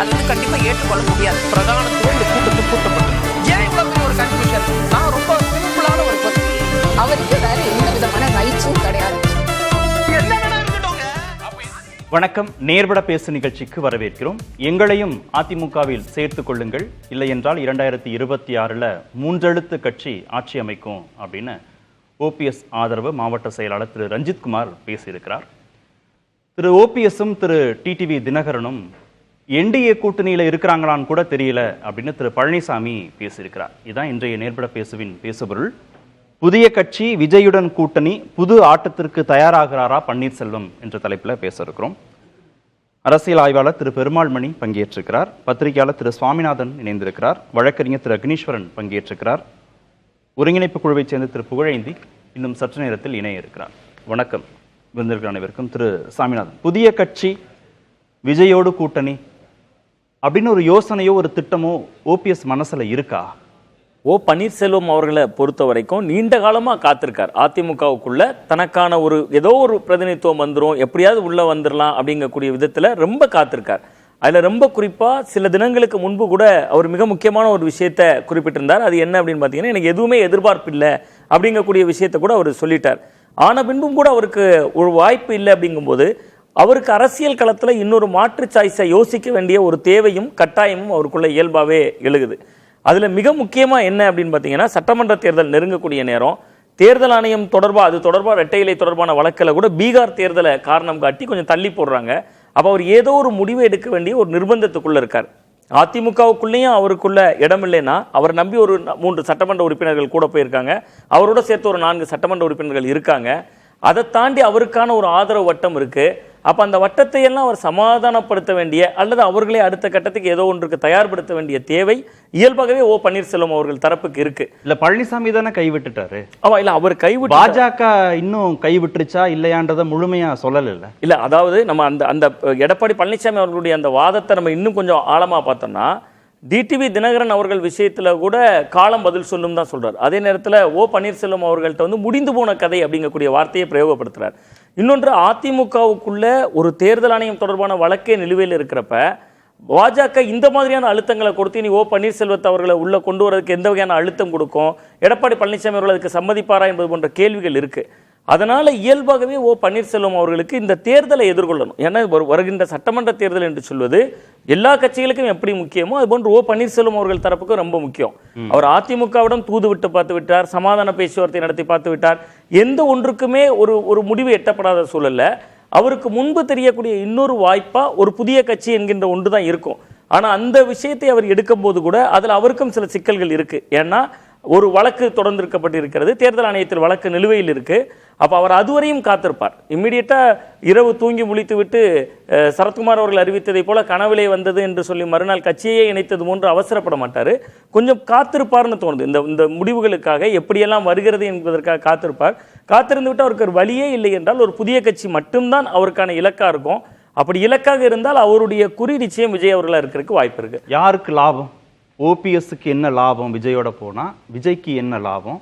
அது வந்து கண்டிப்பா ஏற்றுக்கொள்ள முடியாது. பிரதானத்துவம் இந்த கூட்டத்துக்கு கூட்டப்பட்டது. ஏன் இவ்வளவு பெரிய ஒரு கன்ஃபியூஷன்? நான் ரொம்ப சிம்பிளான ஒரு பர்சன். அவருக்கு வேற எந்த விதமான ரைட்ஸும் கிடையாது. வணக்கம். நேர்பட பேசு நிகழ்ச்சிக்கு வரவேற்கிறோம். எங்களையும் அதிமுகவில் சேர்த்துக் கொள்ளுங்கள், இல்லை என்றால் 2026 மூன்றெழுத்து கட்சி ஆட்சி அமைக்கும் அப்படின்னு ஓபிஎஸ் ஆதரவு மாவட்ட செயலாளர் திரு ரஞ்சித்குமார் பேசியிருக்கிறார். திரு ஓபிஎஸும் திரு டிடிவி தினகரனும் என்டிஏ கூட்டணியில் இருக்கிறாங்களான்னு கூட தெரியல அப்படின்னு திரு பழனிசாமி பேசியிருக்கிறார். இதுதான் இன்றைய நேர்பட பேசுவின் பேசுபொருள். புதிய கட்சி விஜயுடன் கூட்டணி, புது ஆட்டத்திற்கு தயாராகிறாரா பன்னீர்செல்வம் என்ற தலைப்பில் பேச இருக்கிறோம். அரசியல் ஆய்வாளர் திரு பெருமாள்மணி பங்கேற்றிருக்கிறார். பத்திரிகையாளர் திரு சுவாமிநாதன் இணைந்திருக்கிறார். வழக்கறிஞர் திரு அக்னீஸ்வரன் பங்கேற்றிருக்கிறார். ஒருங்கிணைப்பு குழுவைச் சேர்ந்த திரு புகழேந்தி இன்னும் சற்று நேரத்தில் இணைய இருக்கிறார். வணக்கம் விருந்தினர்கள் அனைவருக்கும். திரு சாமிநாதன், புதிய கட்சி விஜயோடு கூட்டணி அப்படின்னு ஒரு யோசனையோ ஒரு திட்டமோ ஓபிஎஸ் மனசுல இருக்கா? ஓ பன்னீர்செல்வம் அவர்களை பொறுத்த வரைக்கும் நீண்ட காலமாக காத்திருக்கார். அதிமுகவுக்குள்ள தனக்கான ஏதோ ஒரு பிரதிநிதித்துவம் வந்துடும், எப்படியாவது உள்ளே வந்துடலாம் அப்படிங்கக்கூடிய விதத்தில் ரொம்ப காத்திருக்கார். அதில் ரொம்ப குறிப்பாக சில தினங்களுக்கு முன்பு கூட அவர் மிக முக்கியமான ஒரு விஷயத்தை குறிப்பிட்டிருந்தார். அது என்ன அப்படின்னு பார்த்தீங்கன்னா, எனக்கு எதுவுமே எதிர்பார்ப்பு இல்லை அப்படிங்கக்கூடிய விஷயத்தை கூட அவர் சொல்லிட்டார். ஆன பின்பும் கூட அவருக்கு ஒரு வாய்ப்பு இல்லை அப்படிங்கும்போது அவருக்கு அரசியல் களத்தில் இன்னொரு மாற்று சாய்ஸை யோசிக்க வேண்டிய ஒரு தேவையும் கட்டாயமும் அவருக்குள்ள இயல்பாகவே எழுகுது. அதில் மிக முக்கியமாக என்ன அப்படின்னு பார்த்தீங்கன்னா, சட்டமன்ற தேர்தல் நெருங்கக்கூடிய நேரம், தேர்தல் ஆணையம் அது தொடர்பாக இரட்டை இலை தொடர்பான வழக்கில் கூட பீகார் தேர்தலை காரணம் காட்டி கொஞ்சம் தள்ளி போடுறாங்க. அப்போ அவர் ஏதோ ஒரு முடிவை எடுக்க வேண்டிய ஒரு நிர்பந்தத்துக்குள்ளே இருக்கார். அதிமுகவுக்குள்ளேயும் அவருக்குள்ள இடம் இல்லைன்னா அவரை நம்பி ஒரு 3 சட்டமன்ற உறுப்பினர்கள் கூட போயிருக்காங்க. அவரோட சேர்த்து ஒரு 4 சட்டமன்ற உறுப்பினர்கள் இருக்காங்க. அதை தாண்டி அவருக்கான ஒரு ஆதரவு வட்டம் இருக்குது. அப்போ அந்த வட்டத்தை எல்லாம் அவர் சமாதானப்படுத்த வேண்டிய அல்லது அவர்களே அடுத்த கட்டத்துக்கு ஏதோ ஒன்றுக்கு தயார்படுத்த வேண்டிய தேவை இயல்பாகவே ஓ பன்னீர்செல்வம் அவர்கள் தரப்புக்கு இருக்கு. இல்ல பழனிசாமி தானே கைவிட்டுட்டாரு. இல்ல அவர் கைவிட்டு பாஜக இன்னும் கைவிட்டுருச்சா இல்லையான்றதை முழுமையா சொல்லல. இல்ல அதாவது நம்ம அந்த எடப்பாடி பழனிசாமி அவர்களுடைய அந்த வாதத்தை நம்ம இன்னும் கொஞ்சம் ஆழமா பார்த்தோம்னா, டிடிவி தினகரன் அவர்கள் விஷயத்துல கூட காலம் பதில் சொல்லும் தான் சொல்றாரு. அதே நேரத்தில் ஓ பன்னீர்செல்வம் அவர்கள்ட்ட முடிந்து போன கதை அப்படிங்கக்கூடிய வார்த்தையை பிரயோகப்படுத்துறார். இன்னொன்று, அதிமுகவுக்குள்ள ஒரு தேர்தல் ஆணையம் தொடர்பான வழக்கே நிலுவையில் இருக்கிறப்ப பாஜக இந்த மாதிரியான அழுத்தங்களை கொடுத்து நீ ஓ பன்னீர்செல்வத்தை அவர்களை உள்ள கொண்டு வரதுக்கு எந்த வகையான அழுத்தம் கொடுக்கும், எடப்பாடி பழனிசாமி அவர்கள் அதுக்கு சம்மதிப்பாரா என்பது போன்ற கேள்விகள் இருக்கு. அதனால இயல்பாகவே ஓ பன்னீர்செல்வம் அவர்களுக்கு இந்த தேர்தலை எதிர்கொள்ளணும். ஏன்னா வருகின்ற சட்டமன்ற தேர்தல் என்று சொல்வது எல்லா கட்சிகளுக்கும் எப்படி முக்கியமோ அது போன்று ஓ பன்னீர்செல்வம் அவர்கள் தரப்புக்கு ரொம்ப முக்கியம். அவர் அதிமுகவிடம் தூது விட்டு பார்த்து விட்டார், சமாதான பேச்சுவார்த்தை நடத்தி பார்த்து விட்டார். எந்த ஒன்றுக்குமே ஒரு முடிவு எட்டப்படாத சூழல்ல அவருக்கு முன்பு தெரியக்கூடிய இன்னொரு வாய்ப்பா ஒரு புதிய கட்சி என்கின்ற ஒன்று தான் இருக்கும். ஆனா அந்த விஷயத்தை அவர் எடுக்கும் போது கூட அதில் அவருக்கும் சில சிக்கல்கள் இருக்கு. ஏன்னா ஒரு வழக்கு தொடர்ந்திருக்கப்பட்டிருக்கிறது, தேர்தல் ஆணையத்தில் வழக்கு நிலுவையில் இருக்கு. அப்போ அவர் அதுவரையும் காத்திருப்பார். இம்மிடியட்டா இரவு தூங்கி முழித்து விட்டு சரத்குமார் அவர்கள் அறிவித்ததை போல கனவிலே வந்தது என்று சொல்லி மறுநாள் கட்சியே இணைத்தது போன்று அவசரப்பட மாட்டார். கொஞ்சம் காத்திருப்பார்னு தோணுது. இந்த முடிவுகளுக்காக எப்படியெல்லாம் வருகிறது என்பதற்காக காத்திருப்பார். காத்திருந்து விட்டு அவருக்கு ஒரு வழியே இல்லை என்றால் ஒரு புதிய கட்சி மட்டும்தான் அவருக்கான இலக்கா இருக்கும். அப்படி இலக்காக இருந்தால் அவருடைய குறி நிச்சயம் விஜய் அவர்களாக இருக்கிறதுக்கு வாய்ப்பு இருக்கு. யாருக்கு லாபம்? ஓபிஎஸ்க்கு என்ன லாபம்? விஜயோட போனா விஜய்க்கு என்ன லாபம்?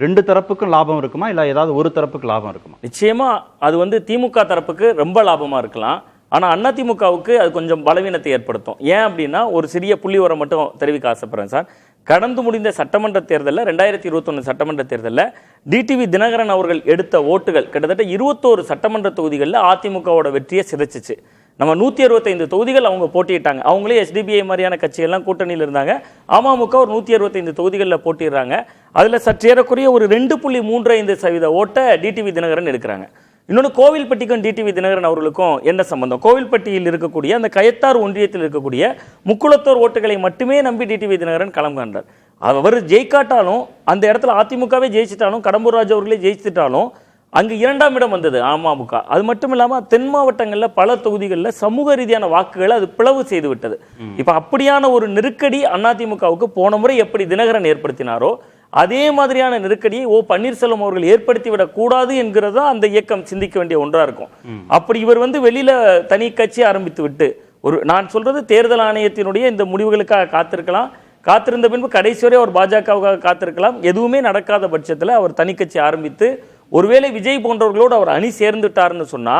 2 தரப்புக்கும் லாபம் இருக்குமா, இல்ல ஏதாவது ஒரு தரப்புக்கு லாபம் இருக்குமா? நிச்சயமா அது திமுக தரப்புக்கு ரொம்ப லாபமா இருக்கலாம். ஆனா அதிமுகவுக்கு அது கொஞ்சம் பலவீனத்தை ஏற்படுத்தும். ஏன் அப்படின்னா, ஒரு சிறிய புள்ளிவரம் மட்டும் தெரிவிக்க ஆசைப்படுறேன் சார். கடந்து முடிந்த சட்டமன்ற தேர்தலில் 2021 சட்டமன்ற தேர்தலில் டிடிவி தினகரன் அவர்கள் எடுத்த ஓட்டுகள் கிட்டத்தட்ட 21 சட்டமன்ற தொகுதிகளில் அதிமுகவோட வெற்றியை சிதைச்சிச்சு. நம்ம 165 தொகுதிகள் அவங்க போட்டிட்டாங்க. அவங்களே எஸ்டிபிஐ மாதிரியான கட்சிகள்லாம் கூட்டணியில் இருந்தாங்க. அமமுக ஒரு 165 தொகுதிகளில் போட்டிடுறாங்க. அதில் சற்றேறக்குரிய ஒரு 2.35% ஓட்டை டிடிவி தினகரன் எடுக்கிறாங்க. இன்னொன்று, கோவில்பட்டிக்கும் டிடிவி தினகரன் அவர்களுக்கும் என்ன சம்பந்தம்? கோவில்பட்டியில் இருக்கக்கூடிய அந்த கயத்தார் ஒன்றியத்தில் இருக்கக்கூடிய முக்குளத்தோர் ஓட்டுகளை மட்டுமே நம்பி டிடிவி தினகரன் களம் காண்றார். அவர் ஜெயிக்காட்டாலும், அந்த இடத்துல அதிமுகவே ஜெயிச்சிட்டாலும், கடம்பூர் ராஜு அவர்களே ஜெயிச்சிட்டாலும் அங்கு 2ஆம் இடம் வந்தது அமமுக. அது மட்டும் இல்லாமல் தென் மாவட்டங்களில் பல தொகுதிகளில் சமூக ரீதியான வாக்குகளை அது பிளவு செய்து விட்டது. இப்போ அப்படியான ஒரு நெருக்கடி அதிமுகவுக்கு போன முறை எப்படி தினகரன் ஏற்படுத்தினாரோ அதே மாதிரியான நெருக்கடியை ஓ பன்னீர்செல்வம் அவர்கள் ஏற்படுத்திவிடக் கூடாது என்கிறதா அந்த இயக்கம் சிந்திக்க வேண்டிய ஒன்றா இருக்கும். அப்படி இவர் வெளியில தனி கட்சி ஆரம்பித்து விட்டு நான் சொல்றது தேர்தல் ஆணையத்தினுடைய இந்த முடிவுகளுக்காக காத்திருக்கலாம். காத்திருந்த பின்பு கடைசி வரை அவர் பாஜகவுக்காக காத்திருக்கலாம். எதுவுமே நடக்காத பட்சத்தில் அவர் தனி கட்சி ஆரம்பித்து ஒருவேளை விஜய் போன்றவர்களோடு அவர் அணி சேர்ந்துட்டாருன்னு சொன்னா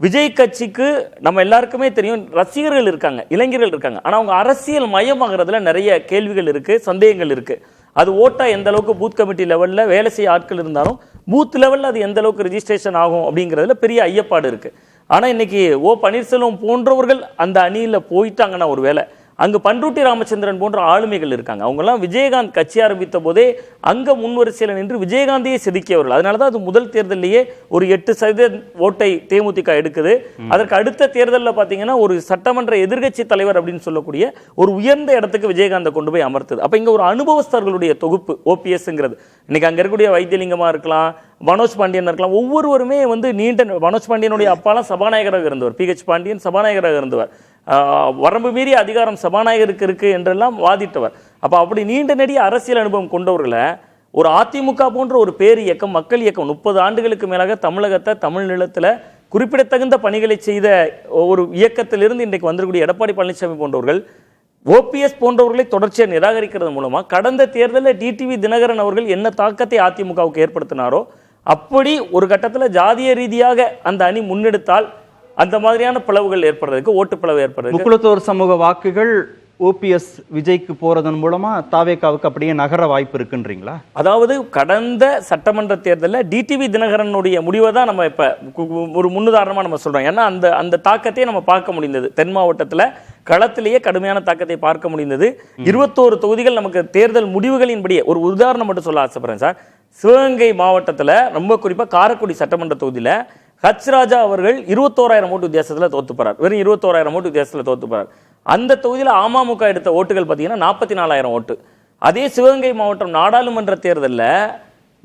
விஜய் கட்சிக்கு நம்ம எல்லாருக்குமே தெரியும் ரசிகர்கள் இருக்காங்க, இளைஞர்கள் இருக்காங்க. ஆனால் அவங்க அரசியல் மயமாகிறதுல நிறைய கேள்விகள் இருக்கு, சந்தேகங்கள் இருக்கு. அது ஓட்டா எந்த அளவுக்கு பூத் கமிட்டி லெவலில் வேலை செய்ய ஆட்கள் இருந்தாலும் பூத் லெவலில் அது எந்த அளவுக்கு ரிஜிஸ்ட்ரேஷன் ஆகும் அப்படிங்கிறதுல பெரிய ஐயப்பாடு இருக்கு. ஆனால் இன்னைக்கு பன்னீர்செல்வம் போன்றவர்கள் அந்த அணியில் போயிட்டாங்கன்னா ஒரு வேலை அங்கு பண்ருட்டி ராமச்சந்திரன் போன்ற ஆளுமைகள் இருக்காங்க. அவங்கெல்லாம் விஜயகாந்த் கட்சி ஆரம்பித்த போதே அங்க முன்வரிசையில் நின்று விஜயகாந்தையே செதுக்கியவர்கள். அதனாலதான் அது முதல் தேர்தலிலேயே ஒரு 8% ஓட்டை தேமுதிக எடுக்குது. அதற்கு அடுத்த தேர்தலில் பார்த்தீங்கன்னா ஒரு சட்டமன்ற எதிர்கட்சி தலைவர் அப்படின்னு சொல்லக்கூடிய ஒரு உயர்ந்த இடத்துக்கு விஜயகாந்தை கொண்டு போய் அமர்த்துது. அப்ப இங்க ஒரு அனுபவஸ்தர்களுடைய தொகுப்பு ஓபிஎஸ்ங்கிறது. இன்னைக்கு அங்க இருக்கக்கூடிய வைத்தியலிங்கமா இருக்கலாம், மனோஜ் பாண்டியன் இருக்கலாம், ஒவ்வொருவருமே நீண்ட மனோஜ் பாண்டியனுடைய அப்பாலாம் சபாநாயகராக இருந்தவர், PH பாண்டியன் சபாநாயகராக இருந்தவர், வரம்பு மீறிய அதிகாரம் சபாநாயகருக்கு இருக்கு என்றெல்லாம் வாதிட்டவர். அப்ப அப்படி நீண்ட நெடிய அரசியல் அனுபவம் கொண்டவர்களை ஒரு அதிமுக போன்ற ஒரு பேர் இயக்கம், மக்கள் இயக்கம் 30 ஆண்டுகளுக்கு மேலாக தமிழகத்தை தமிழ் நிலத்தில் குறிப்பிடத்தகுந்த பணிகளை செய்த ஒரு இயக்கத்திலிருந்து இன்றைக்கு வந்திருக்கூடிய எடப்பாடி பழனிசாமி போன்றவர்கள் ஓபிஎஸ் போன்றவர்களை தொடர்ச்சியாக நிராகரிக்கிறது மூலமா கடந்த தேர்தலில் டிடிவி தினகரன் அவர்கள் என்ன தாக்கத்தை அதிமுகவுக்கு ஏற்படுத்தினாரோ அப்படி ஒரு கட்டத்தில் ஜாதிய ரீதியாக அந்த அணி முன்னெடுத்தால் அந்த மாதிரியான பிளவுகள் ஏற்படுறதுக்கு, ஓட்டு பிளவு ஏற்படுறது, முக்குளத்தோர் சமூக வாக்குகள் ஓபிஎஸ் விஜய்க்கு போறதன் மூலமா தாவேகாவுக்கு அப்படியே நகர வாய்ப்பு இருக்குன்றீங்களா? அதாவது கடந்த சட்டமன்ற தேர்தலில் டிடிவி தினகரனுடைய முடிவை தான் நம்ம இப்ப ஒரு முன்னுதாரணமா நம்ம சொல்றோம். ஏன்னா அந்த தாக்கத்தை நம்ம பார்க்க முடிந்தது. தென் மாவட்டத்தில் களத்திலேயே கடுமையான தாக்கத்தை பார்க்க முடிந்தது. 21 தொகுதிகள் நமக்கு தேர்தல் முடிவுகளின்படியே ஒரு உதாரணம் மட்டும் சொல்ல ஆசைப்படுறேன் சார். சிவகங்கை மாவட்டத்தில் ரொம்ப குறிப்பா காரைக்குடி சட்டமன்ற தொகுதியில் ஹச் ராஜா அவர்கள் 21,000 ஓட்டு வித்தியாசத்தில் தோத்து போறார். வெறும் 21,000 ஓட்டு வித்தியாசத்தில் தோத்து போறார். அந்த தொகுதியில் அமமுக எடுத்த ஓட்டுகள் பார்த்தீங்கன்னா 44,000 ஓட்டு. அதே சிவகங்கை மாவட்டம் நாடாளுமன்ற தேர்தலில்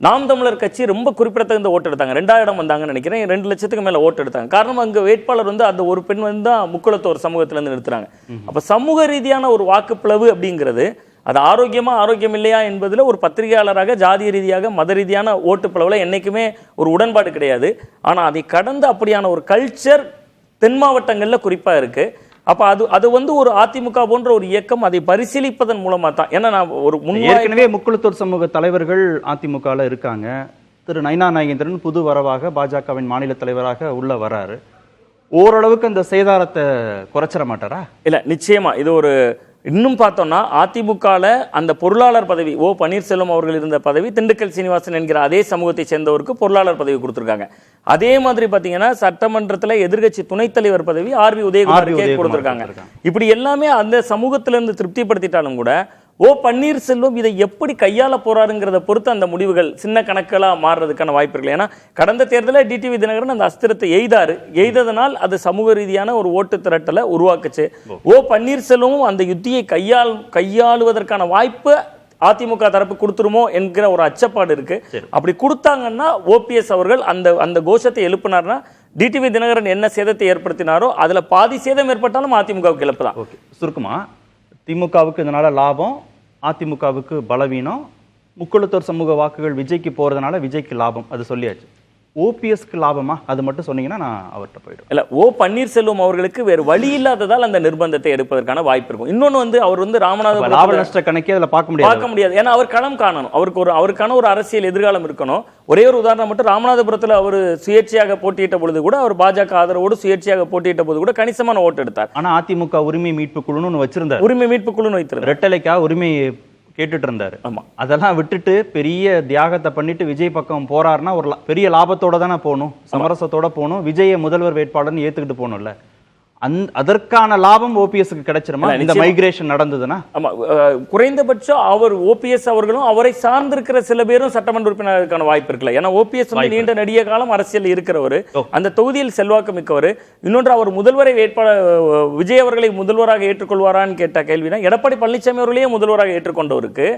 நாம் தமிழர் கட்சி ரொம்ப குறிப்பிடத்தகுந்த ஓட்டு எடுத்தாங்க. 2ஆம் இடம் வந்தாங்கன்னு நினைக்கிறேன். 2 லட்சத்துக்கு மேல ஓட்டு எடுத்தாங்க. காரணம் அங்க வேட்பாளர் அந்த ஒரு பெண் தான் முக்குளத்தோர் சமூகத்திலிருந்து நிறுத்துறாங்க. அப்ப சமூக ரீதியான ஒரு வாக்குப்பிளவு அப்படிங்கிறது அது ஆரோக்கியம் இல்லையா என்பதுல ஒரு பத்திரிகையாளராக ஜாதிய ரீதியாக மத ரீதியான ஓட்டுப்பிளவுல என்னைக்குமே ஒரு உடன்பாடு கிடையாது. ஆனா அதை கடந்த அப்படியான ஒரு கல்ச்சர் தென் மாவட்டங்கள்ல குறிப்பா இருக்கு. அப்ப அது ஒரு அதிமுக போன்ற ஒரு இயக்கம் அதை பரிசீலிப்பதன் மூலமா தான். ஏன்னா நான் ஒரு ஏற்கனவே முக்குளத்தூர் சமூக தலைவர்கள் அதிமுகல இருக்காங்க. திரு நயினா நாகேந்திரன் புது வரவாக பாஜகவின் மாநில தலைவராக உள்ள வராரு. ஓரளவுக்கு அந்த சேதாரத்தை குறைச்சிட மாட்டாரா? இல்ல, நிச்சயமா இது ஒரு இன்னும் பார்த்தோம்னா அதிமுகல அந்த பொருளாளர் பதவி பன்னீர்செல்வம் அவர்கள் இருந்த பதவி திண்டுக்கல் சீனிவாசன் என்கிற அதே சமூகத்தை சேர்ந்தவருக்கு பொருளாளர் பதவி கொடுத்திருக்காங்க. அதே மாதிரி பாத்தீங்கன்னா சட்டமன்றத்தில் எதிர்கட்சி துணைத் தலைவர் பதவி RV உதயகுமார் கொடுத்திருக்காங்க. இப்படி எல்லாமே அந்த சமூகத்திலிருந்து திருப்திப்படுத்திட்டாலும் கூட பன்னீர்செல்வம் இதை எப்படி கையாள போறாருங்கிறத பொறுத்து அந்த முடிவுகள் சின்ன கணக்கெல்லாம் மாறுறதுக்கான வாய்ப்பு இருக்கு. ஏன்னா கடந்த தேர்தலில் டிடிவி தினகரன் அந்த அஸ்திரத்தை எய்ததனால் அது சமூக ரீதியான ஒரு ஓட்டு திரட்டலை உருவாக்குச்சு. பன்னீர்செல்வமும் அந்த யுத்தியை கையாளுவதற்கான வாய்ப்பு அதிமுக தரப்பு கொடுத்துருமோ என்கிற ஒரு அச்சப்பாடு இருக்கு. அப்படி கொடுத்தாங்கன்னா ஓபிஎஸ் அவர்கள் அந்த கோஷத்தை எழுப்பினார்னா டிடிவி தினகரன் என்ன சேதத்தை ஏற்படுத்தினாரோ அதுல பாதி சேதம் ஏற்பட்டாலும் அதிமுகவுக்கு இழப்புதான். சுருக்கமா திமுகவுக்கு இதனால லாபம், அதிமுகவுக்கு பலவீனம், முக்குளத்தோர் சமூக வாக்குகள் விஜய்க்கு போறதுனால விஜய்க்கு லாபம், அது சொல்லியாச்சு. ஓபிஎஸ்க்கு லாபமா அது மட்டும் சொன்னீங்கன்னா நான் அவர்கிட்ட போயிடும். இல்ல, பன்னீர்செல்வம் அவர்களுக்கு வேறு வழி இல்லாததால் அந்த நிர்பந்தத்தை எடுப்பதற்கான வாய்ப்பு இருக்கும். இன்னொன்னு அவர் ராமநாதபுரம் லாப நஷ்ட கணக்கே அதில் பார்க்க முடியாது. ஏன்னா அவர் களம் காணணும், அவருக்கான ஒரு அரசியல் எதிர்காலம் இருக்கணும். ஒரே ஒரு உதாரணம் மட்டும், ராமநாதபுரத்தில் அவர் சுயேட்சையாக போட்டியிட்ட பொழுது கூட அவர் பாஜக ஆதரவோடு சுயேட்சையாக போட்டியிட்ட போது கூட கணிசமான ஓட்டு எடுத்தார். ஆனா அதிமுக உரிமை மீட்பு குழுன்னு வச்சிருந்தார். உரிமை மீட்பு குழுன்னு வைத்திருந்தார். ரெட்டலைக்கா உரிமை கேட்டுட்டு இருந்தாரு. ஆமா, அதெல்லாம் விட்டுட்டு பெரிய தியாகத்தை பண்ணிட்டு விஜய் பக்கம் போறாருன்னா ஒரு பெரிய லாபத்தோட தானே போகணும், சமரசத்தோட போகணும், விஜய முதல்வர் வேட்பாளர்னு ஏத்துக்கிட்டு போகணும்ல. அதற்கான லாபம் ஓபிஎஸ்க்கு கிடைச்சிருமா இந்த மைக்ரேஷன் நடந்ததுன்னா? ஆமா, குறைந்தபட்சம் அவர் ஓபிஎஸ் அவர்களும் அவரை சார்ந்திருக்கிற சில பேரும் சட்டமன்ற உறுப்பினருக்கான வாய்ப்பு இருக்குல்ல. ஏன்னா ஓபிஎஸ் நீண்ட நெடிய காலம் அரசியல் இருக்கிறவர், அந்த தொகுதியில் செல்வாக்கு மிக்கவர். இன்னொன்று, அவர் முதல்வரை வேட்பாளர் விஜய் அவர்களை முதல்வராக ஏற்றுக்கொள்வாரான்னு கேட்ட கேள்வினா எடப்பாடி பழனிசாமி அவர்களையே முதல்வராக ஏற்றுக்கொண்டவருக்கு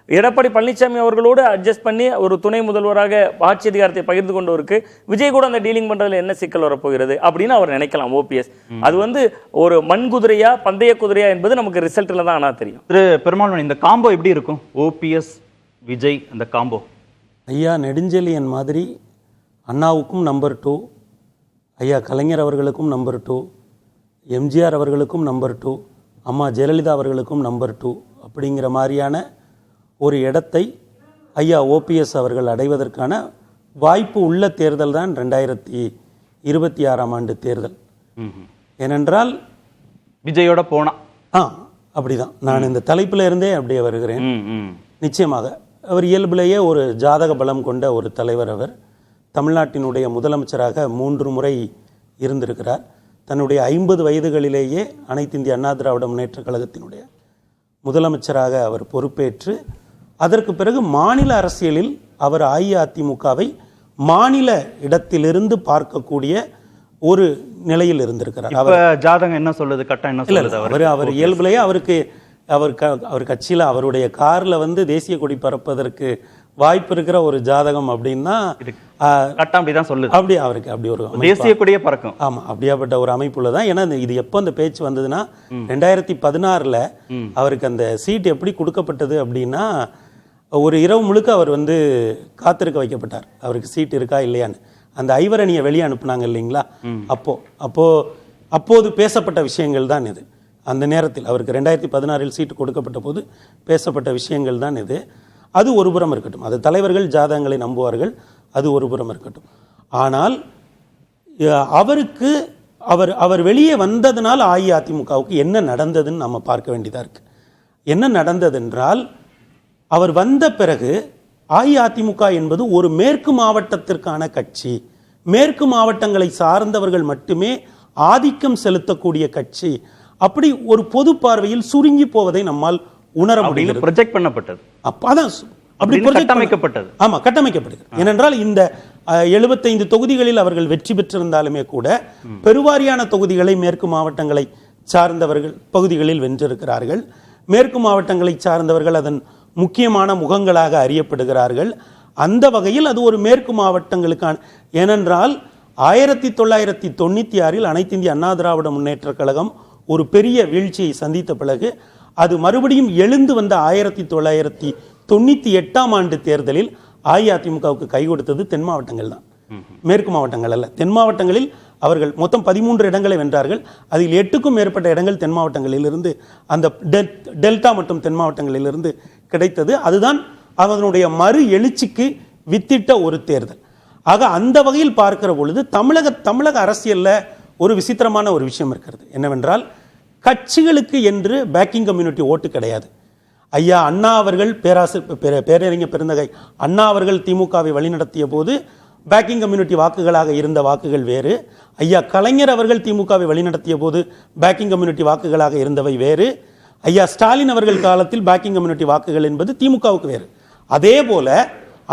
எடப்பாடி பழனிசாமி அவர்களோடு அட்ஜஸ்ட் பண்ணி ஒரு துணை முதல்வராக ஆட்சி அதிகாரத்தை பகிர்ந்து கொண்டவருக்கு விஜய் கூட அந்த டீலிங் பண்றதுல என்ன சிக்கல் வரப்போகிறது அப்படின்னு அவர் நினைக்கலாம். ஓபிஎஸ் அது ஒரு மண் குதிரையா பந்தய குதிரையா என்பது நமக்கு ரிசல்ட்ல தான் ஆனா தெரியும். திரு பெருமாள், இந்த காம்போ எப்படி இருக்கும் ஓபிஎஸ் விஜய் அந்த காம்போ? ஐயா நெடுஞ்செழியன் மாதிரி அண்ணாவுக்கும் நம்பர் 2, ஐயா கலைஞர் அவர்களுக்கும் நம்பர் 2, எம்ஜிஆர் அவர்களுக்கும் நம்பர் 2, அம்மா ஜெயலலிதா அவர்களுக்கும் நம்பர் 2 அப்படிங்கிற மாதிரியான ஒரு இடத்தை ஐயா ஓபிஎஸ் அவர்கள் அடைவதற்கான வாய்ப்பு உள்ள தேர்தல் தான் 26ஆம் ஆண்டு தேர்தல். ஏனென்றால் விஜயோட போனா அப்படிதான் நான் இந்த தலைப்பில் இருந்தே அப்படியே வருகிறேன். நிச்சயமாக அவர் இயல்பிலேயே ஒரு ஜாதக பலம் கொண்ட ஒரு தலைவர். அவர் தமிழ்நாட்டினுடைய முதலமைச்சராக 3 முறை இருந்திருக்கிறார். தன்னுடைய 50 வயதுகளிலேயே அனைத்து இந்திய அண்ணா திராவிட முன்னேற்ற கழகத்தினுடைய முதலமைச்சராக அவர் பொறுப்பேற்று அதற்கு பிறகு மாநில அரசியலில் அவர் அஇஅதிமுகவை மாநில இடத்திலிருந்து பார்க்கக்கூடிய ஒரு நிலையில் இருந்திருக்கிறார். ஜாதகம் என்ன சொல்லுது, கட்டம் என்ன சொல்லுது? அவர் இயல்பிலேயே அவர் கட்சியில் அவருடைய கார்ல தேசிய கொடி பறப்பதற்கு வாய்ப்பு இருக்கிற ஒரு ஜாதகம் அப்படின்னா கட்டம் அப்படிதான் சொல்லுது. அப்படி அவருக்கு அப்படி ஒரு தேசிய கொடியே பறக்கும். ஆமா, அப்படியாப்பட்ட ஒரு அமைப்புல தான். ஏன்னா இது எப்போ அந்த பேச்சு வந்ததுன்னா 2016 அவருக்கு அந்த சீட் எப்படி கொடுக்கப்பட்டது அப்படின்னா, ஒரு இரவு முழுக்க அவர் காத்திருக்க வைக்கப்பட்டார், அவருக்கு சீட் இருக்கா இல்லையான்னு. அந்த ஐவரணியை வெளியே அனுப்புனாங்க இல்லைங்களா, அப்போது பேசப்பட்ட விஷயங்கள் தான் இது. அந்த நேரத்தில் அவருக்கு 2016 சீட்டு கொடுக்கப்பட்ட போது பேசப்பட்ட விஷயங்கள் தான் இது. அது ஒரு புறம் இருக்கட்டும், அது தலைவர்கள் ஜாதகங்களை நம்புவார்கள், அது ஒரு புறம் இருக்கட்டும். ஆனால் அவருக்கு அவர் வெளியே வந்ததுனால் அஇஅதிமுகவுக்கு என்ன நடந்ததுன்னு நம்ம பார்க்க வேண்டியதாக இருக்கு. என்ன நடந்ததென்றால், அவர் வந்த பிறகு அஇஅதிமுக என்பது ஒரு மேற்கு மாவட்டத்திற்கான கட்சி, மேற்கு மாவட்டங்களை சார்ந்தவர்கள் மட்டுமே ஆதிக்கம் செலுத்தக்கூடிய கட்சி, அப்படி ஒரு பொது பார்வையில் சுருங்கி போவதை நம்மால் உணர முடியும். ப்ரொஜெக்ட் பண்ணப்பட்டது. அதான் அப்படி கட்டமைக்கப்பட்டது. ஆமா, கட்டமைக்கப்பட்டது. ஏனென்றால் இந்த 75 தொகுதிகளில் அவர்கள் வெற்றி பெற்றிருந்தாலுமே கூட பெருவாரியான தொகுதிகளை மேற்கு மாவட்டங்களை சார்ந்தவர்கள் பகுதிகளில் வென்றிருக்கிறார்கள். மேற்கு மாவட்டங்களை சார்ந்தவர்கள் அதன் முக்கியமான முகங்களாக அறியப்படுகிறார்கள். அந்த வகையில் அது ஒரு மேற்கு மாவட்டங்களுக்கான. ஏனென்றால் 1996 அனைத்து இந்திய அண்ணா திராவிட முன்னேற்ற கழகம் ஒரு பெரிய வீழ்ச்சியை சந்தித்த பிறகு அது மறுபடியும் எழுந்து வந்த 1998ஆம் ஆண்டு தேர்தலில் அஇஅதிமுகவுக்கு கை கொடுத்தது தென் மாவட்டங்கள் தான், மேற்கு மாவட்டங்கள் அல்ல. தென் மாவட்டங்களில் அவர்கள் மொத்தம் 13 இடங்களை வென்றார்கள். அதில் 8க்கும் மேற்பட்ட இடங்கள் தென் மாவட்டங்களிலிருந்து, அந்த டெல்டா மற்றும் தென் மாவட்டங்களிலிருந்து கிடைத்தது. அதுதான் அதனுடைய மறு எழுச்சிக்கு வித்திட்ட ஒரு தேர்தல். ஆக அந்த வகையில் பார்க்கிற பொழுது தமிழக அரசியல்ல ஒரு விசித்திரமான ஒரு விஷயம் இருக்கிறது. என்னவென்றால், கட்சிகளுக்கு என்று பேக்கிங் கம்யூனிட்டி ஓட்டு கிடையாது. ஐயா அண்ணா அவர்கள் பேரறிஞர் பெருந்தகை அண்ணா அவர்கள் திமுகவை வழிநடத்திய போது பேக்கிங் கம்யூனிட்டி வாக்குகளாக இருந்த வாக்குகள் வேறு. ஐயா கலைஞர் அவர்கள் திமுகவை வழிநடத்திய போது பேக்கிங் கம்யூனிட்டி வாக்குகளாக இருந்தவை வேறு. ஐயா ஸ்டாலின் அவர்கள் காலத்தில் பேக்கிங் கம்யூனிட்டி வாக்குகள் என்பது திமுகவுக்கு வேறு. அதே போல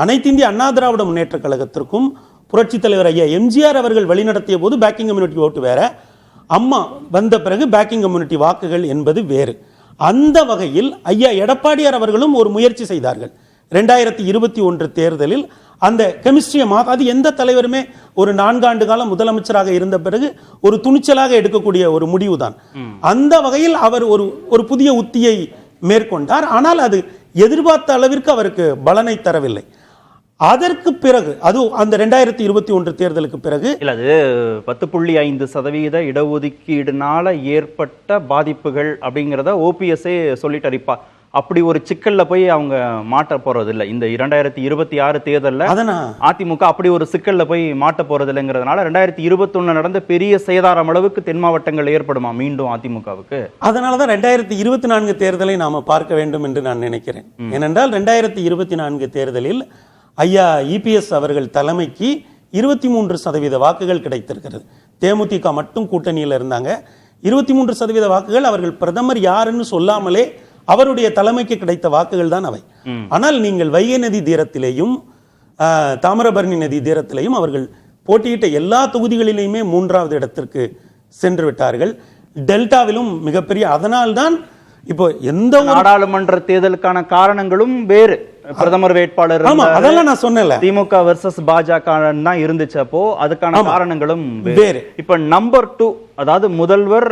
அனைத்து இந்திய அண்ணா திராவிட முன்னேற்ற கழகத்திற்கும் புரட்சி தலைவர் ஐயா எம்ஜிஆர் அவர்கள் வழிநடத்திய போது பேக்கிங் கம்யூனிட்டி ஓட்டு வேற, அம்மா வந்த பிறகு பேக்கிங் கம்யூனிட்டி வாக்குகள் என்பது வேறு. அந்த வகையில் ஐயா எடப்பாடியார் அவர்களும் ஒரு முயற்சி செய்தார்கள். 2021 தேர்தலில் அந்த கெமிஸ்ட்ரியை அது எந்த தலைவருமே ஒரு 4 ஆண்டு காலம் முதலமைச்சராக இருந்த பிறகு ஒரு துணிச்சலாக எடுக்கக்கூடிய ஒரு முடிவு தான். அந்த வகையில் அவர் ஒரு புதிய உத்தியை மேற்கொண்டார். ஆனால் அது எதிர்பார்த்த அளவிற்கு அவருக்கு பலனை தரவில்லை. அதற்கு பிறகு அது அந்த 2021 தேர்தலுக்கு பிறகு அது 10.5% இடஒதுக்கீடுனால ஏற்பட்ட பாதிப்புகள் அப்படிங்கிறத ஓபிஎஸ்ஏ சொல்லிட்டு அப்படி ஒரு சிக்கல்ல போய் அவங்க மாட்ட போறது இல்லை. இந்த 2026 தேர்தலில் அதிமுக அப்படி ஒரு சிக்கல்ல போய் மாட்ட போறது இல்லைங்கிறதுனால 2021 நடந்த பெரிய சேதாரம் அளவுக்கு தென் மாவட்டங்கள் ஏற்படுமா மீண்டும் அதிமுகவுக்கு? அதனாலதான் 2024 தேர்தலை நாம பார்க்க வேண்டும் என்று நான் நினைக்கிறேன். ஏனென்றால் 2024 தேர்தலில் ஐயா இபிஎஸ் அவர்கள் தலைமைக்கு 23% வாக்குகள் கிடைத்திருக்கிறது. தேமுதிக மட்டும் கூட்டணியில் இருந்தாங்க. 23% வாக்குகள் அவர்கள் பிரதமர் யாருன்னு சொல்லாமலே அவருடைய தலைமைக்கு கிடைத்த வாக்குகள் தான் அவை. ஆனால் நீங்கள் வைகை நதி தீரத்திலேயும் தாமிரபரணி நதி தீரத்திலேயும் அவர்கள் போட்டியிட்ட எல்லா தொகுதிகளிலேயுமே 3வது இடத்திற்கு சென்று விட்டார்கள். டெல்டாவிலும் மிகப்பெரிய. அதனால்தான் இப்போ எந்த நாடாளுமன்ற தேர்தலுக்கான காரணங்களும் வேறு. பிரதமர் வேட்பாளர் அதெல்லாம் நான் சொன்னேன்ல, திமுக வெர்சஸ் பாஜக தான் இருந்துச்சு. அப்போ அதுக்கான காரணங்களும் வேறு. இப்ப நம்பர் 2, அதாவது முதல்வர்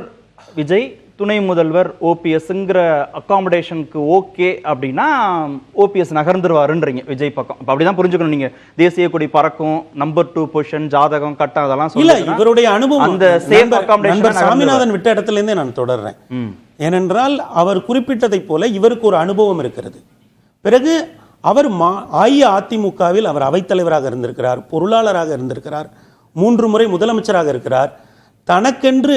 விஜய், துணை முதல்வர் ஓபிஎஸ்ங்கிற அகாமடேஷனுக்கு ஓகே அப்படின்னா ஓபிஎஸ் நகர்ந்துருவாருன்றீங்க விஜய் பக்கம். அப்படிதான் புரிஞ்சுக்கணும் நீங்க. தேசிய கொடி பறக்கும், நம்பர் 2 பொசிஷன், ஜாதகம் கட்டம், அதெல்லாம் இல்ல. இவருடைய அனுபவம் அந்த சேஃப் அகாமடேஷன் சாமிநாதன் விட்ட இடத்துல இருந்தே நான் தொடர்றேன். ஏனென்றால் அவர் குறிப்பிட்டதை போல இவருக்கு ஒரு அனுபவம் இருக்கிறது. பிறகு அவர் அஇஅதிமுகவில் அவர் அவைத்தலைவராக இருந்திருக்கிறார், பொருளாளராக இருந்திருக்கிறார், 3 முறை முதலமைச்சராக இருக்கிறார். தனக்கென்று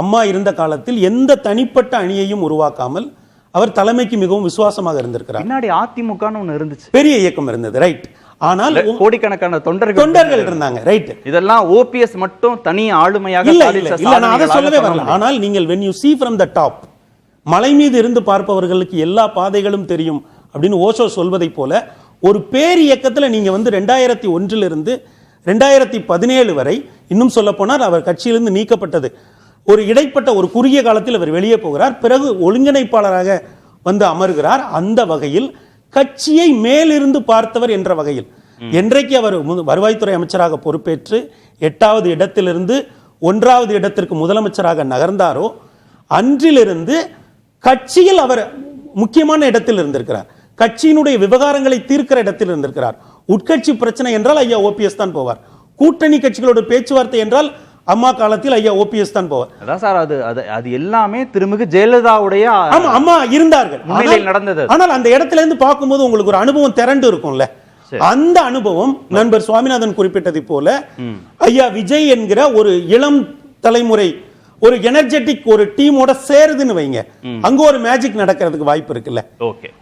அம்மா இருந்த காலத்தில் எந்த தனிப்பட்ட அணியையும் உருவாக்காமல் அவர் தலைமைக்கு மிகவும் விசுவாசமாக இருந்திருக்கிறார். பின்னாடி அதிமுகன்னு ஒண்ணு இருந்துச்சு, பெரிய இயக்கம் இருந்தது, ரைட். ஆனால் கோடிக்கணக்கான தொண்டர்கள் இருந்தாங்க, ரைட். இதெல்லாம் ஓபிஎஸ் மட்டும் தனி ஆளுமையாக இல்ல நான் அதை சொல்லவே வரல. ஆனால் நீங்கள் when you see from the top, மலை மீது இருந்து பார்ப்பவர்களுக்கு எல்லா பாதைகளும் தெரியும் அப்படின்னு ஓஷோ சொல்வதை போல ஒரு பேர் இயக்கத்தில் நீங்க 2001 இருந்து 2017 வரை, இன்னும் சொல்ல போனால் அவர் கட்சியிலிருந்து நீக்கப்பட்டது ஒரு இடைப்பட்ட ஒரு குறுகிய காலத்தில் அவர் வெளியே போகிறார். பிறகு ஒருங்கிணைப்பாளராக வந்து அமர்கிறார். அந்த வகையில் கட்சியை மேலிருந்து பார்த்தவர் என்ற வகையில் என்றைக்கு அவர் வருவாய்த்துறை அமைச்சராக பொறுப்பேற்று 8வது இடத்திலிருந்து 1வது இடத்திற்கு முதலமைச்சராக நகர்ந்தாரோ அன்றிலிருந்து கட்சியில் அவர் முக்கியமான இடத்தில் இருந்திருக்கிறார். கட்சியினுடைய விவகாரங்களை தீர்க்கிற இடத்தில் இருந்திருக்கிறார். உட்கட்சி பிரச்சனை என்றால் ஐயா ஓபிஎஸ் தான் போவார். கூட்டணி கட்சிகளோட பேச்சுவார்த்தை என்றால் அம்மா காலத்தில் ஐயா ஓபிஎஸ் தான் போவார். அதான் சார், அது எல்லாமே திருமிகு ஜெயலலிதாவுடைய அம்மா இருந்தார்கள், நடந்தது. ஆனால் அந்த இடத்துல இருந்து பார்க்கும்போது உங்களுக்கு ஒரு அனுபவம் திரண்டு இருக்கும்ல. அந்த அனுபவம் நண்பர் சுவாமிநாதன் குறிப்பிட்டதை போல ஐயா விஜய் என்கிற ஒரு இளம் தலைமுறை ஒரு எனர்ஜெட்டிக் ஒரு டீமோட சேருதுன்னு வைங்க, அங்க ஒரு மேஜிக் நடக்கிறதுக்கு வாய்ப்பு இருக்குல்ல.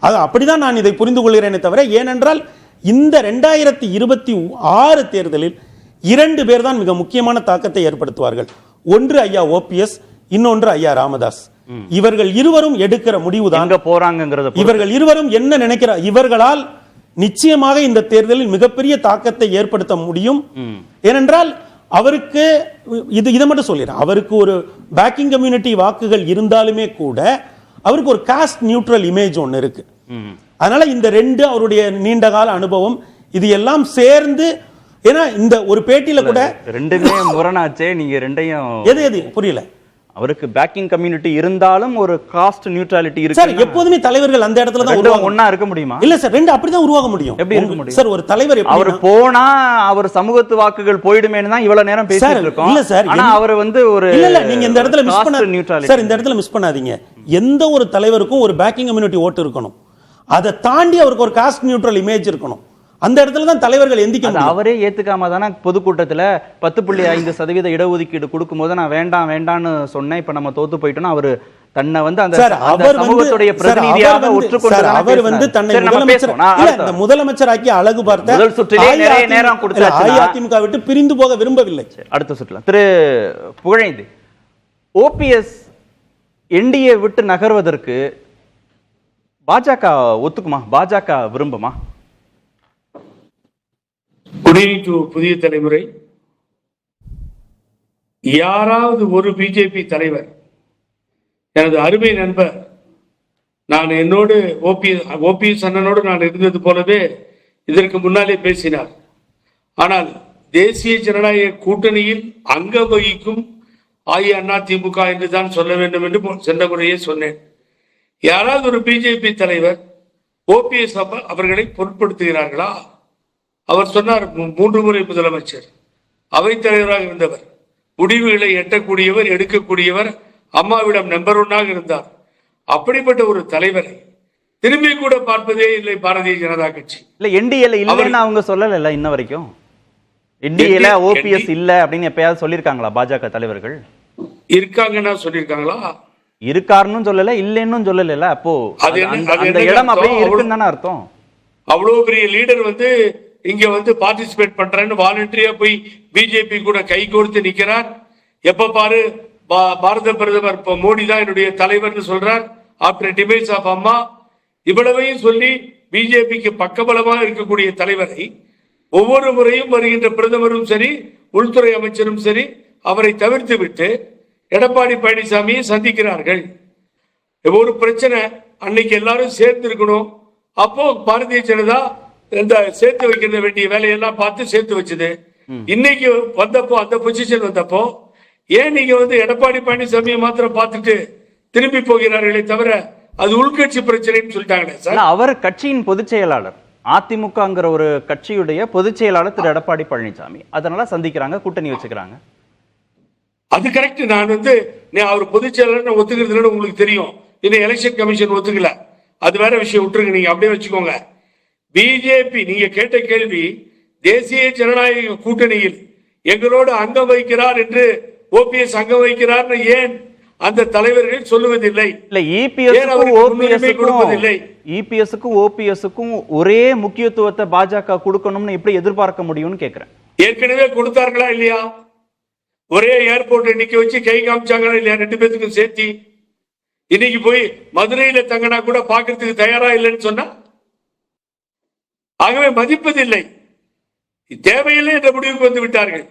அது அப்படிதான் நான் இதை புரிந்து கொள்கிறேனே தவிர, ஏனென்றால் இந்த 2026 தேர்தலில் 2 பேர் தான் மிக முக்கியமான தாக்கத்தை ஏற்படுத்துவார்கள். ஒன்று ஐயா ஓபிஎஸ், இன்னொன்று ஐயா ராமதாஸ். இவர்கள் இருவரும் எடுக்கிற முடிவுதான் போறாங்க. இவர்கள் இருவரும் என்ன நினைக்கிறார், இவர்களால் நிச்சயமாக இந்த தேர்தலில் மிகப்பெரிய தாக்கத்தை ஏற்படுத்த முடியும். ஏனென்றால் அவருக்கு இதை மட்டும் சொல்லிடுறேன், அவருக்கு ஒரு பேக்கிங் கம்யூனிட்டி வாக்குகள் இருந்தாலுமே கூட அவருக்கு ஒரு காஸ்ட் நியூட்ரல் இமேஜ் ஒன்று இருக்கு. அதனால இந்த 2 அவருடைய நீண்ட கால அனுபவம் இது எல்லாம் சேர்ந்து, ஏன்னா இந்த ஒரு பேட்டியில கூட ரெண்டுமே முரணாச்சே. நீங்க ரெண்டையும் எது புரியல. அவருக்கு பேக்கிங் கம்யூனிட்டி இருந்தாலும் ஒரு காஸ்ட் நியூட்ரலிட்டி இருக்கு சார். எப்போதுமே தலைவர்கள் அந்த இடத்துல தான் உருவாக ஒண்ணா இருக்க முடியுமா? இல்ல சார், 2 அப்படிதான் உருவாக முடியும். எப்படி இருக்க முடியும் சார்? ஒரு தலைவர் அவர் போனா அவர் சமூகத்து வாக்குகள் போயிடுமேன்னு தான் இவ்வளவு நேரம் பேசிட்டு இருக்கோம். இல்ல சார், ஆனா அவர் வந்து ஒரு இல்ல நீங்க இந்த இடத்துல மிஸ் பண்ண சார், இந்த இடத்துல மிஸ் பண்ணாதீங்க. எந்த ஒரு தலைவருக்கும் ஒரு பேக்கிங் கம்யூனிட்டி ஓட்டு இருக்கணும். அதை தாண்டி அவருக்கு ஒரு காஸ்ட் நியூட்ரல் இமேஜ் இருக்கணும். அந்த இடத்துல தான் தலைவர்கள் எந்திக்க முடியும். அவரே ஏத்துக்காம தானே பொதுக்கூட்டத்துல 10.5% இடஒதுக்கீடு கொடுக்கும்போது நான் வேண்டான்னு சொன்னேன். இப்ப நம்ம தோத்து போயிட்டோம்னா அவரு தன்னை வந்து அந்த சமூகத்துடைய பிரதிநிதியாக ஒற்றுக்கொண்டு அவர் வந்து தன்னை முதலமைச்சராக்கி அழகு பார்த்த முதல் சுற்றிலே நிறைய நேரம் கொடுத்தாச்சு. அஇஅதிமுக விட்டு பிரிந்து போக விரும்பவில்லை. அடுத்த சுற்றுல திரு புகழேந்தி, ஓபிஎஸ் என்டிஏ விட்டு நகர்வதற்கு பாஜக ஒத்துக்குமா? பாஜக விரும்புமா? புதிய தலைமுறை யாராவது ஒரு பிஜேபி தலைவர், எனது அருமை நண்பர், நான் என்னோடு ஓபிஎஸ் அண்ணனோடு நான் இருந்தது போலவே இதற்கு முன்னாலே பேசினார். ஆனால் தேசிய ஜனநாயக கூட்டணியில் அங்கம் வகிக்கும் அஇஅதிமுக என்று தான் சொல்ல வேண்டும் என்று சென்ற முறையே சொன்னேன். யாராவது ஒரு பிஜேபி தலைவர் ஓபிஎஸ் அவர்களை பொருட்படுத்துகிறார்களா? அவர் சொன்னார், 3 முறை முதலமைச்சர், அவைத்தலைவராக இருந்தவர், முடிவுகளை எட்டக்கூடியவர், எடுக்கக்கூடியவர், அம்மாவிடம் நம்பர் 1 இருந்தார். அப்படிப்பட்ட ஒரு தலைவரை திரும்பி கூட பார்ப்பதே இல்லை பாரதிய ஜனதா கட்சி. இல்ல என்டிஏல இல்லன்னு அவங்க சொல்லல இன்ன வரைக்கும். என்டிஏல ஓபிஎஸ் இல்ல அப்படின்னு எப்பயாவது சொல்லிருக்காங்களா பாஜக தலைவர்கள்? இருக்காங்கன்னா சொல்லிருக்காங்களா? இருக்காருன்னு சொல்லல, இல்லன்னு சொல்லல. அப்போ அந்த இடம் அப்படியே இருக்குன்னு தானே அர்த்தம். அவ்வளவு பெரிய லீடர் வந்து இங்க வந்து பார்ட்டிசிபேட் பண்றேன்னு வாலண்டரியா போய் பிஜேபி கூட கை கோர்த்து நிக்கிறார். எப்ப பாரு பாரத பிரதமர் மோடி தான் என்னுடைய தலைவர்னு சொல்றார். ஆஃப்டர் டிமேஜ் ஆஃப் அம்மா இவ்வளவையும் சொல்லி பிஜேபிக்கு பக்கபலமாக இருக்கக்கூடிய தலைவரை ஒவ்வொரு முறையும் வருகின்ற பிரதமரும் சரி, உள்துறை அமைச்சரும் சரி, அவரை தவிர்த்து விட்டு எடப்பாடி பழனிசாமியை சந்திக்கிறார்கள். ஒரு பிரச்சனை அன்னைக்கு எல்லாரும் சேர்ந்து இருக்கணும். அப்போ பாரதிய ஜனதா இந்த சேர்த்து வைக்க வேண்டிய வேலையெல்லாம் பார்த்து சேர்த்து வச்சது. இன்னைக்கு வந்தப்போ அந்த பொசிஷன் வந்தப்போ ஏன் நீங்க வந்து எடப்பாடி பழனிசாமியை மாத்திரம் பார்த்துட்டு திரும்பி போகிறார்களே தவிர அது உள்கட்சி பிரச்சனைன்னு சொல்லிட்டாங்களே சார். அவர் கட்சியின் பொதுச் செயலாளர், அதிமுகங்கிற ஒரு கட்சியுடைய பொதுச் செயலாளர் திரு எடப்பாடி பழனிசாமி, அதனால சந்திக்கிறாங்க, கூட்டணி வச்சுக்கிறாங்க. அது கரெக்ட். நான் வந்து அவர் பொதுச் செயலாளர் ஒத்துக்கிறது உங்களுக்கு தெரியும். இன்னும் எலெக்ஷன் கமிஷன் ஒத்துக்கல, அது வேற விஷயம், விட்டுருங்க. நீங்க அப்படியே வச்சுக்கோங்க. பிஜேபி நீங்க கேட்ட கேள்வி, தேசிய ஜனநாயக கூட்டணியில் எங்களோடு அங்கம் வைக்கிறார் என்று ஓபிஎஸ் அங்கம் வைக்கிறார் ஏன் அந்த தலைவர்கள் சொல்லுவதில்லை? இல்ல இபிஎஸ்க்கும் ஓபிஎஸ்க்கும் ஒரே முக்கியத்துவத்தை பாஜக கொடுக்கணும்னு எப்படி எதிர்பார்க்க முடியும்னு கேக்குறேன். ஏற்கனவே கொடுத்தார்களா இல்லையா? ஒரே ஏர்போர்ட் நிக்க வச்சு கை காமிச்சாங்களா இல்லையா? 2 பேத்துக்கும் சேர்த்து. இன்னைக்கு போய் மதுரையில தங்கினா கூட பாக்குறதுக்கு தயாரா இல்லைன்னு சொன்னா, ஆகவே மதிப்பதில்லை, தேவையில்லை என்ற முடிவுக்கு வந்து விட்டார்கள்.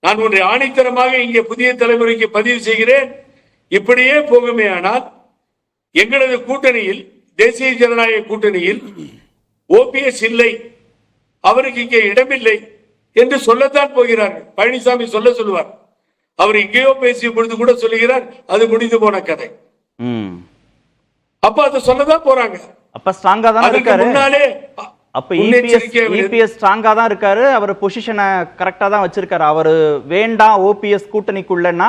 நான் ஒன்றை ஆணித்தரமாக இங்கே புதிய தலைமுறைக்கு பதிவு செய்கிறேன். இப்படியே போகுமே ஆனால் எங்களது கூட்டணியில், தேசிய ஜனநாயக கூட்டணியில் ஓபிஎஸ் இல்லை, அவருக்கு இங்கே இடமில்லை என்று சொல்லத்தான் போகிறார்கள். பழனிசாமி சொல்லுவார். அவர் எங்கேயோ பேசிய பொழுது கூட சொல்லுகிறார், அது முடிந்து போன கதை. அப்ப அதை சொல்லதான் போறாங்க. அப்ப ஸ்ட்ராங்கா தான் இருக்காரு. முன்னாலே அப்ப இபிஎஸ் ஸ்ட்ராங்கா தான் இருக்காரு. அவர் பொசிஷனை கரெக்டா தான் வச்சிருக்காரு. அவரு வேண்டாம் ஓபிஎஸ் கூட்டணிக்குள்ளன்னா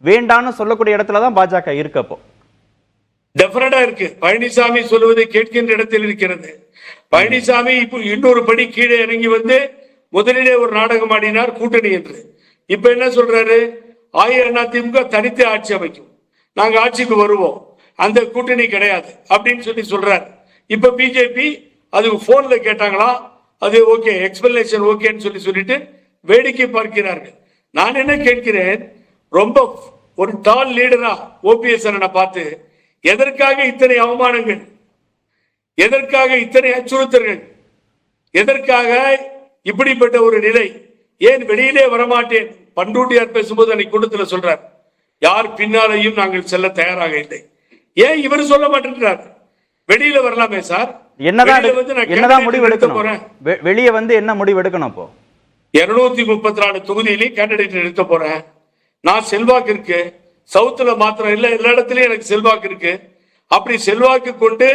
வேண்டான்னு சொல்லக்கூடிய இடத்துல தான் பாஜக இருக்கு. அப்போ டெஃபரண்டா இருக்கு. பழனிசாமி சொல்லுவதை கேட்கின்ற இடத்தில் இருக்கிறது. பழனிசாமி இப்போ இன்னொரு படி கீழே இறங்கி வந்து முதலிலே ஒரு நாடகம் ஆடினார் கூட்டணி என்று. இப்ப என்ன சொல்றாரு? அதிமுக தனித்து ஆட்சி அமைக்கும், நாங்க ஆட்சிக்கு வருவோம், அந்த கூட்டணி கிடையாது அப்படின்னு சொல்றாரு. இப்ப பிஜேபி அது போன்ல கேட்டாங்களா, அது ஓகே, எக்ஸ்பிளனேஷன் ஓகேன்னு சொல்லிட்டு வேடிக்கை பார்க்கிறார்கள். நான் என்ன கேட்கிறேன், ரொம்ப ஒரு டால் லீடரா ஓபிஎஸ் பார்த்து எதற்காக இத்தனை அவமானங்கள், எதற்காக இத்தனை அச்சுறுத்தல்கள், எதற்காக இப்படிப்பட்ட ஒரு நிலை? ஏன் வெளியிலே வரமாட்டேன்? பண்டூட்டியார் பேசும்போது அன்னைக்கு கூட்டத்தில் சொல்றார், யார் பின்னாலையும் நாங்கள் செல்ல தயாராக இல்லை. ஏன் இவர் சொல்ல மாட்டேங்கிறார்? வெளியில வரலாமே சார். என்னதான் முடிவு எடுக்கணும்? வெளியே வந்து என்ன முடிவு எடுக்கணும்? அப்போ 234 தொகுதியிலையும் கேண்டிடேட் நிறுத்த போறேன். நான் செல்வாக்கு இருக்கு, சவுத்துல மாத்திரம் இல்ல, எல்லா இடத்துலயும் எனக்கு செல்வாக்கு இருக்கு. அப்படி செல்வாக்கு கொண்டு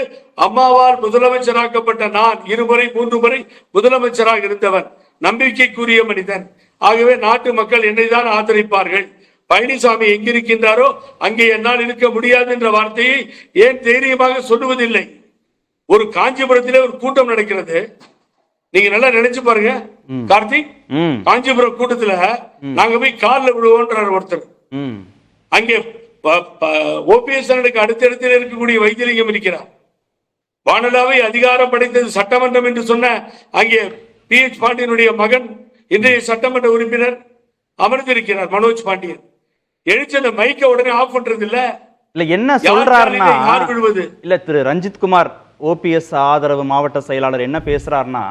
அம்மாவால் முதலமைச்சராக்கப்பட்ட நான் 2 முறை 3 முறை முதலமைச்சராக இருந்தவன், நம்பிக்கைக்குரிய மனிதன். ஆகவே நாட்டு மக்கள் என்னை தான் ஆதரிப்பார்கள். பழனிசாமி எங்கிருக்கின்றாரோ அங்கே என்னால் இருக்க முடியாது என்ற வார்த்தையை ஏன் தைரியமாக சொல்லுவதில்லை? ஒரு காஞ்சிபுரத்திலே ஒரு கூட்டம் நடக்கிறது, நீங்க நல்லா நினைச்சு பாருங்க கார்த்திக். காஞ்சிபுரம் கூட்டத்துல நாங்க போய் காலில் விடுவோன்றார் ஒருத்தர். அங்கே ஓபிஎஸ் அடுத்த இடத்தில் இருக்கக்கூடிய வைத்தியலிங்கம் இருக்கிறார். வானலாவை அதிகாரம் படைத்தது சட்டமன்றம் என்று சொன்ன அங்கே PH பாண்டியனுடைய மகன் இன்றைய சட்டமன்ற உறுப்பினர் அமர்ந்திருக்கிறார், மனோஜ் பாண்டியன். எழுச்சி அந்த மைக்க உடனே ஆஃப் பண்றது இல்ல. என்ன சொல்றாருன்னா, இல்ல திரு ரஞ்சித் குமார் ஓபிஎஸ் ஆதரவு மாவட்ட செயலாளர் என்ன பேசுறாருன்னா,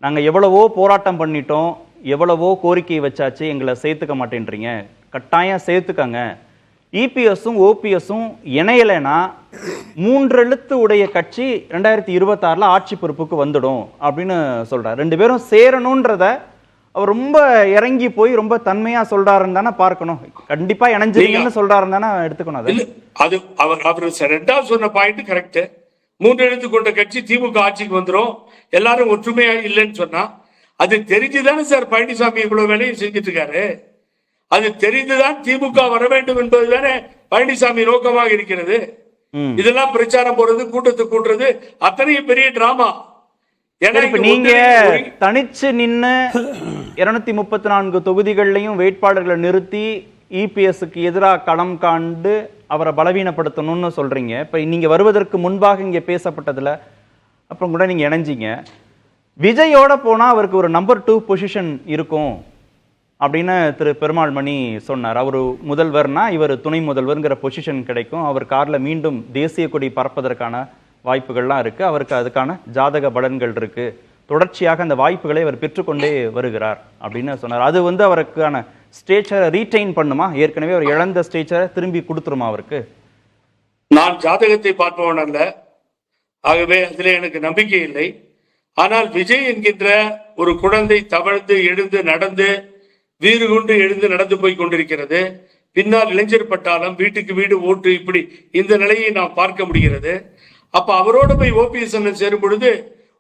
நாங்க எவ்வளவோ போராட்டம் பண்ணிட்டோம், எவ்வளவோ கோரிக்கை வச்சாச்சு, எங்களை சேர்த்துக்க மாட்டேன்றீங்க, கட்டாயம் சேர்த்துக்கங்க. இபிஎஸும் ஓபிஎஸும் இணையலைன்னா 3 எழுத்து உடைய கட்சி 2026 ஆட்சி பொறுப்புக்கு வந்துடும் அப்படின்னு சொல்றாரு. 2 பேரும் சேரணும்ன்றத அவர் ரொம்ப இறங்கி போய் ரொம்ப தன்மையா சொல்றாருன்னு தானே பார்க்கணும். கண்டிப்பா இணைஞ்சிருங்கன்னு சொல்றாருன்னு தானே எடுத்துக்கணும். அது அவர் சொன்ன பாயிண்ட் கரெக்ட். 3 எழுத்து கொண்ட கட்சி திமுக ஆட்சிக்கு வந்துடும், எல்லாரும் ஒற்றுமையா இல்லைன்னு சொன்னா அது தெரிஞ்சுதானே சார் பழனிசாமி இவ்வளவு வேலையும் செஞ்சுட்டு இருக்காரு. அது தெரிந்துதான் திமுக வர வேண்டும் என்பதுதானே பழனிசாமி நோக்கமாக இருக்கிறது. இதெல்லாம் பிரச்சாரம் போறது, கூட்டத்தை கூட்டுறது, அத்தனையும் பெரிய டிராமா. நீங்க தனிச்சு நின்னு 234 தொகுதிகள்லையும் வேட்பாளர்களை நிறுத்தி இபிஎஸ்க்கு எதிராக களம் காண்டு அவரை பலவீனப்படுத்தணும்னு சொல்றீங்க. இப்ப நீங்க வருவதற்கு முன்பாக இங்க பேசப்பட்டதுல அப்புறம் கூட நீங்க இணைஞ்சிங்க, விஜயோட போனா அவருக்கு ஒரு நம்பர் 2 பொசிஷன் இருக்கும் அப்படின்னு திரு பெருமாள் மணி சொன்னார். அவர் முதல்வர்னா இவர் துணை முதல்வர்ங்கிற பொசிஷன் கிடைக்கும், அவர் கார்ல மீண்டும் தேசிய கொடி பறப்பதற்கான வாய்ப்புகள்லாம் இருக்கு, அவருக்கு அதுக்கான ஜாதக பலன்கள் இருக்கு, தொடர்ச்சியாக அந்த வாய்ப்புகளை அவர் பெற்றுக்கொண்டே வருகிறார் அப்படின்னு சொன்னார். அது வந்து அவருக்கான ஸ்டேச்சரை ரீடைன் பண்ணுமா? ஏற்கனவே அவர் இழந்த ஸ்டேச்சரை திரும்பி கொடுத்துருமா அவருக்கு? நான் ஜாதகத்தை பார்ப்பவன் அல்ல, ஆகவே அதில் எனக்கு நம்பிக்கை இல்லை. ஆனால் விஜய் என்கின்ற ஒரு குழந்தை தவழ்ந்து எழுந்து நடந்து வீறு கொண்டு எழுந்து நடந்து போய் கொண்டிருக்கிறது. பின்னால் இளைஞர் பட்டாளம், வீட்டுக்கு வீடு ஓட்டு, இப்படி இந்த நிலையை நாம் பார்க்க முடிகிறது. அப்ப அவரோடு போய் ஓபிஎஸ் சேரும் பொழுது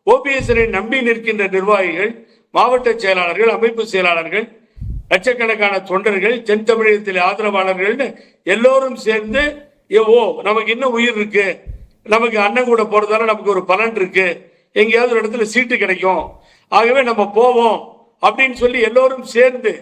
ஓபிஎஸ் நம்பி நிற்கின்ற நிர்வாகிகள், மாவட்ட செயலாளர்கள், அமைப்பு செயலாளர்கள், லட்சக்கணக்கான தொண்டர்கள், தென் தமிழகத்தில் ஆதரவாளர்கள் எல்லோரும் சேர்ந்து ஓ நமக்கு இன்னும் உயிர் இருக்கு, நமக்கு அண்ணன் கூட போறதால நமக்கு ஒரு பலன் இருக்கு, எங்கேயாவது ஒரு இடத்துல சீட்டு கிடைக்கும், ஆகவே நம்ம போவோம் அப்படின்னு சொல்லி எல்லோரும் சேர்ந்து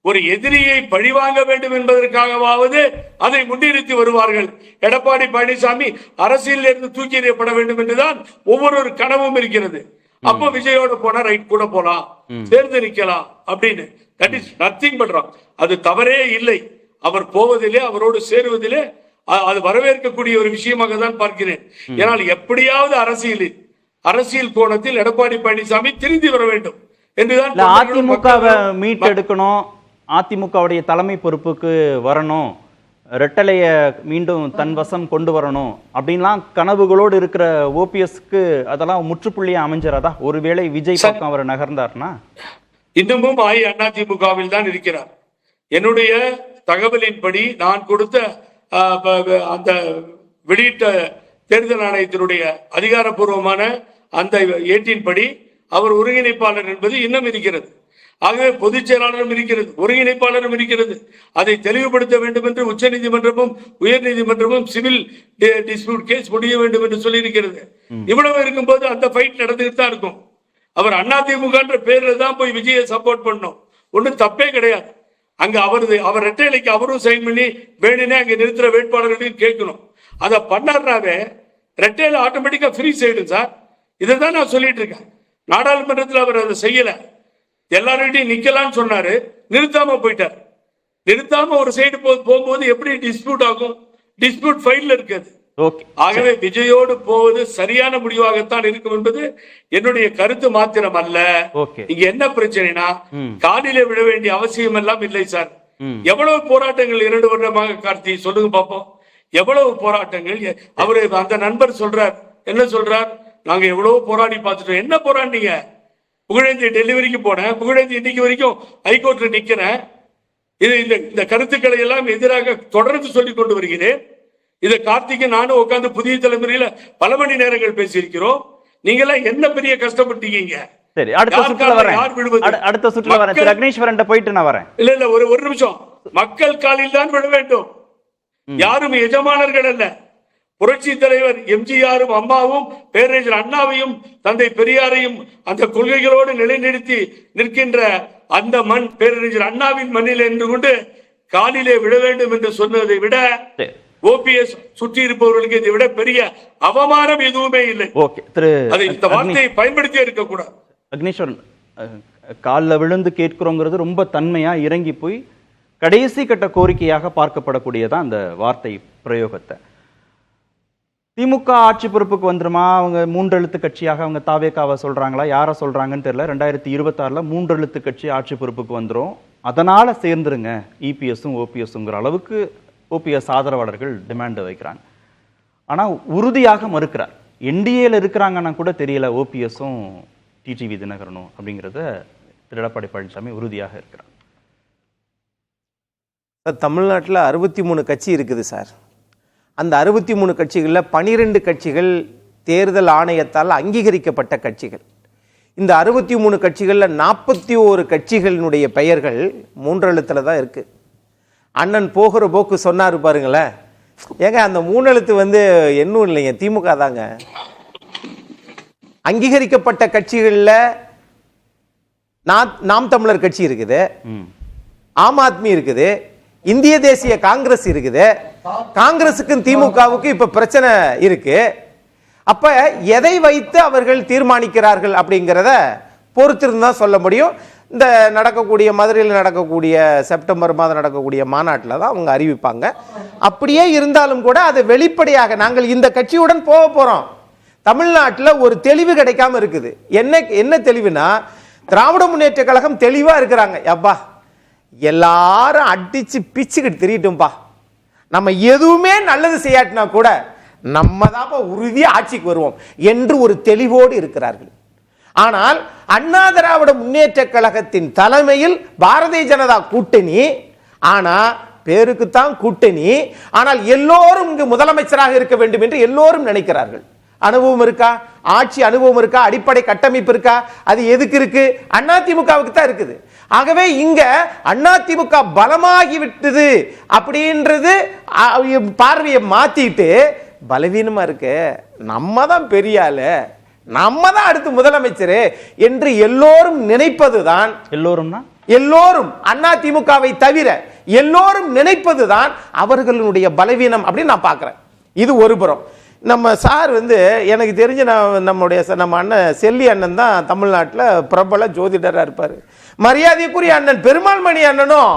ஒரு எதிரியை பழிவாங்க வேண்டும் என்பதற்காகவாவது அதை முன்னிறுத்தி வருவார்கள். எடப்பாடி பழனிசாமி அரசியலில் இருந்து தூக்கி எறியப்பட வேண்டும் என்றுதான் ஒவ்வொரு கனவும் இருக்கிறது. அப்போ விஜயோட போனா ரைட் கூட போலாம், சேர்ந்து நிக்கலாம் அப்படின்னு. That is nothing but wrong. அது தவறே இல்லை. அவர் போவதிலே, அவரோடு சேருவதிலே அது வரவேற்கக்கூடிய ஒரு விஷயமாக தான் பார்க்கிறேன். ஏனால் எப்படியாவது அரசியல் கோணத்தில் எடப்பாடி பழனிசாமி திரும்பி வர வேண்டும் என்றுதான். அதிமுகவை மீட்டெடுக்கணும், அதிமுகவுடைய தலைமை பொறுப்புக்கு வரணும், ரெட்டலைய மீண்டும் தன் வசம் கொண்டு வரணும் அப்படின்லாம் கனவுகளோடு இருக்கிற ஓபிஎஸ்க்கு அதெல்லாம் முற்றுப்புள்ளியா அமைஞ்சிராதா? ஒருவேளை விஜய் பக்கம் அவர் நகர்ந்தார்னா? இன்னமும் அதிமுகவில் தான் இருக்கிறார். என்னுடைய தகவலின்படி, நான் கொடுத்த அந்த வெளியிட்ட தேர்தல் ஆணையத்தினுடைய அதிகாரப்பூர்வமான அந்த ஏட்டின்படி அவர் ஒருங்கிணைப்பாளர் என்பது இன்னும் இருக்கிறது. ஆகவே பொதுச் செயலாளரும் இருக்கிறது, ஒருங்கிணைப்பாளரும் இருக்கிறது. அதை தெளிவுபடுத்த வேண்டும் என்று உச்ச நீதிமன்றமும் உயர் நீதிமன்றமும் சிவில் டிஸ்பியூட் கேஸ் முடிய வேண்டும் என்று சொல்லி இருக்கிறது. இவ்வளவு இருக்கும்போது அந்த ஃபைட் நடந்துகிட்டு தான் இருக்கும். அவர் அதிமுக பேர்ல தான் போய் விஜயை சப்போர்ட் பண்ணணும், ஒன்றும் தப்பே கிடையாது. அங்க அவர் ரெட்டைலைக்கு அவரும் சைன் பண்ணி வேணுனே அங்க நிறுத்துற வேட்பாளர்களையும் கேட்கணும். அதை பண்ணாருனாவே ரெட்டையில ஆட்டோமேட்டிக்கா ஃப்ரீ சைடும் சார். இதை தான் நான் சொல்லிட்டு இருக்கேன். நாடாளுமன்றத்தில் அவர் அதை செய்யல. எல்லார்கிட்டையும் நிக்கலாம்னு சொன்னாரு, நிறுத்தாம போயிட்டார். நிறுத்தாம ஒரு சைடு போகும்போது எப்படி டிஸ்பியூட் ஆகும்? டிஸ்பியூட் ஃபைல்ல இருக்காது. ஆகவே விஜயோடு போவது சரியான முடிவாகத்தான் இருக்கும் என்பது என்னுடைய கருத்து மாத்திரம் அல்ல. இங்க என்ன பிரச்சனைனா, காலிலே விழ வேண்டிய அவசியம் எல்லாம் இல்லை சார். எவ்வளவு போராட்டங்கள் 2 வருடமாக கார்த்தி சொல்லுங்க பாப்போம். எவ்வளவு போராட்டங்கள். அவரு அந்த நண்பர் சொல்றார், என்ன சொல்றார், நாங்க எவ்வளவு போராடி பார்த்துட்டோம். என்ன போராடினீங்க? புகழேந்தி டெலிவரிக்கு போனேன், புகழேந்தி இன்னைக்கு வரைக்கும் ஹைகோர்ட்ல நிக்கிறேன். இந்த கருத்துக்களை எல்லாம் எதிராக தொடர்ந்து சொல்லிக் கொண்டு வருகிறேன். இதை கார்த்திகை நானும் உட்கார்ந்து புதிய தலைமுறையில பல மணி நேரங்கள் பேசியிருக்கிறோம். நீங்க எல்லாம் என்ன பெரிய கஷ்டப்பட்டீங்க. சரி, அடுத்த சுற்றுல வரேன். ரக்னேஸ்வரன் போயிட்டு நான் வரேன். இல்ல ஒரு நிமிஷம். மக்கள் காலில் தான் விழ வேண்டும். யாரும் எஜமானர்கள் அல்ல. புரட்சி தலைவர் எம்ஜிஆரும் அம்மாவும் பேரறிஞர் அண்ணாவையும் தந்தை பெரியாரையும் அந்த கொள்கைகளோடு நிலைநிறுத்தி நிற்கின்ற அந்த மண் பேரறிஞர் அண்ணாவின் மண்ணில் என்று கொண்டு காலிலே விழ வேண்டும் என்று சொன்னதை விட ஓபிஎஸ் சுற்றி இருப்பவர்களுக்கு இதை விட பெரிய அவமானம் எதுவுமே இல்லை. இந்த வார்த்தையை பயன்படுத்தி இருக்கக்கூடாது. அக்னீஸ்வரன், காலில் விழுந்து கேட்கிறோங்கிறது ரொம்ப தன்மையா இறங்கி போய் கடைசி கட்ட கோரிக்கையாக பார்க்கப்படக்கூடியதான் அந்த வார்த்தை பிரயோகத்தை. திமுக ஆட்சி பொறுப்புக்கு வந்துருமா? அவங்க 3 எழுத்து கட்சியாக அவங்க தாவேக்காவை சொல்றாங்களா, யாரை சொல்றாங்கன்னு தெரியல. 2026 3 எழுத்து கட்சி ஆட்சி பொறுப்புக்கு வந்துரும், அதனால சேர்ந்துருங்க இபிஎஸும் ஓபிஎஸ்ங்கிற அளவுக்கு ஓபிஎஸ் ஆதரவாளர்கள் டிமாண்ட் வைக்கிறாங்க. ஆனா உறுதியாக மறுக்கிறார். என்டிஏல இருக்கிறாங்கன்னா கூட தெரியல ஓபிஎஸும் டிடிவி தினகரனும் அப்படிங்கிறத திரு எடப்பாடி பழனிசாமி உறுதியாக இருக்கிறார். தமிழ்நாட்டில் 63 கட்சி இருக்குது சார். அந்த 63 கட்சிகளில் 12 கட்சிகள் தேர்தல் ஆணையத்தால் அங்கீகரிக்கப்பட்ட கட்சிகள். இந்த 63 கட்சிகளில் 41 கட்சிகளினுடைய பெயர்கள் 3 எழுத்துல தான் இருக்கு. அண்ணன் போகிற போக்கு சொன்னார் பாருங்களேன். ஏங்க அந்த 3 எழுத்து இன்னும் இல்லைங்க, திமுக தாங்க. அங்கீகரிக்கப்பட்ட கட்சிகளில் நாம் தமிழர் கட்சி இருக்குது, ஆம் ஆத்மி இருக்குது, இந்திய தேசிய காங்கிரஸ் இருக்குது. காங்கிரசுக்கும் திமுகவுக்கும் இப்ப பிரச்சனை இருக்கு. அப்ப எதை வைத்து அவர்கள் தீர்மானிக்கிறார்கள் அப்படிங்கிறத பொறுத்திருந்தா சொல்ல முடியும். இந்த நடக்கக்கூடிய மதுரையில் நடக்கக்கூடிய செப்டம்பர் மாதம் நடக்கக்கூடிய மாநாட்டில் தான் அவங்க அறிவிப்பாங்க. அப்படியே இருந்தாலும் கூட அதை வெளிப்படையாக நாங்கள் இந்த கட்சியுடன் போக போறோம். தமிழ்நாட்டில் ஒரு தெளிவு கிடைக்காம இருக்குது. என்ன தெளிவுனா, திராவிட முன்னேற்ற கழகம் தெளிவா இருக்கிறாங்க. அப்பா எல்லாரும் அடிச்சு பிச்சுக்கிட்டு திரியட்டும்பா, நம்ம எதுவுமே நல்லது செய்யாட்டினா கூட நம்ம தான் உறுதியா ஆட்சிக்கு வருவோம் என்று ஒரு தெளிவோடு இருக்கிறார்கள். ஆனால் அண்ணா திராவிட முன்னேற்ற கழகத்தின் தலைமையில் பாரதிய ஜனதா கூட்டணி, ஆனா பேருக்குத்தான் கூட்டணி, ஆனால் எல்லோரும் இங்கு முதலமைச்சராக இருக்க வேண்டும் என்று எல்லோரும் நினைக்கிறார்கள். அனுபவம் இருக்கா? ஆட்சி அனுபவம் இருக்கா? அடிப்படை கட்டமைப்பு இருக்கா? அது எதுக்கு இருக்கு? அதிமுகவுக்கு தான் இருக்குது. ஆகவே இங்க அதிமுக பலமாகி விட்டது அப்படின்றது பார்வையை மாத்திட்டு பலவீனமா இருக்கு, நம்ம தான் பெரிய ஆளு, நம்ம தான் அடுத்து முதலமைச்சர் என்று எல்லோரும் நினைப்பதுதான், எல்லோரும்னா எல்லோரும் அதிமுகவை தவிர எல்லோரும் நினைப்பதுதான் அவர்களுடைய பலவீனம் அப்படின்னு நான் பார்க்கிறேன். இது ஒரு புறம். நம்ம சார் எனக்கு தெரிஞ்ச நம்ம அண்ணன் செல்லி அண்ணன் தான் தமிழ்நாட்டில் பிரபல ஜோதிடராக இருப்பார். மரியாதைக்குரிய அண்ணன் பெருமாள் மணி அண்ணனும்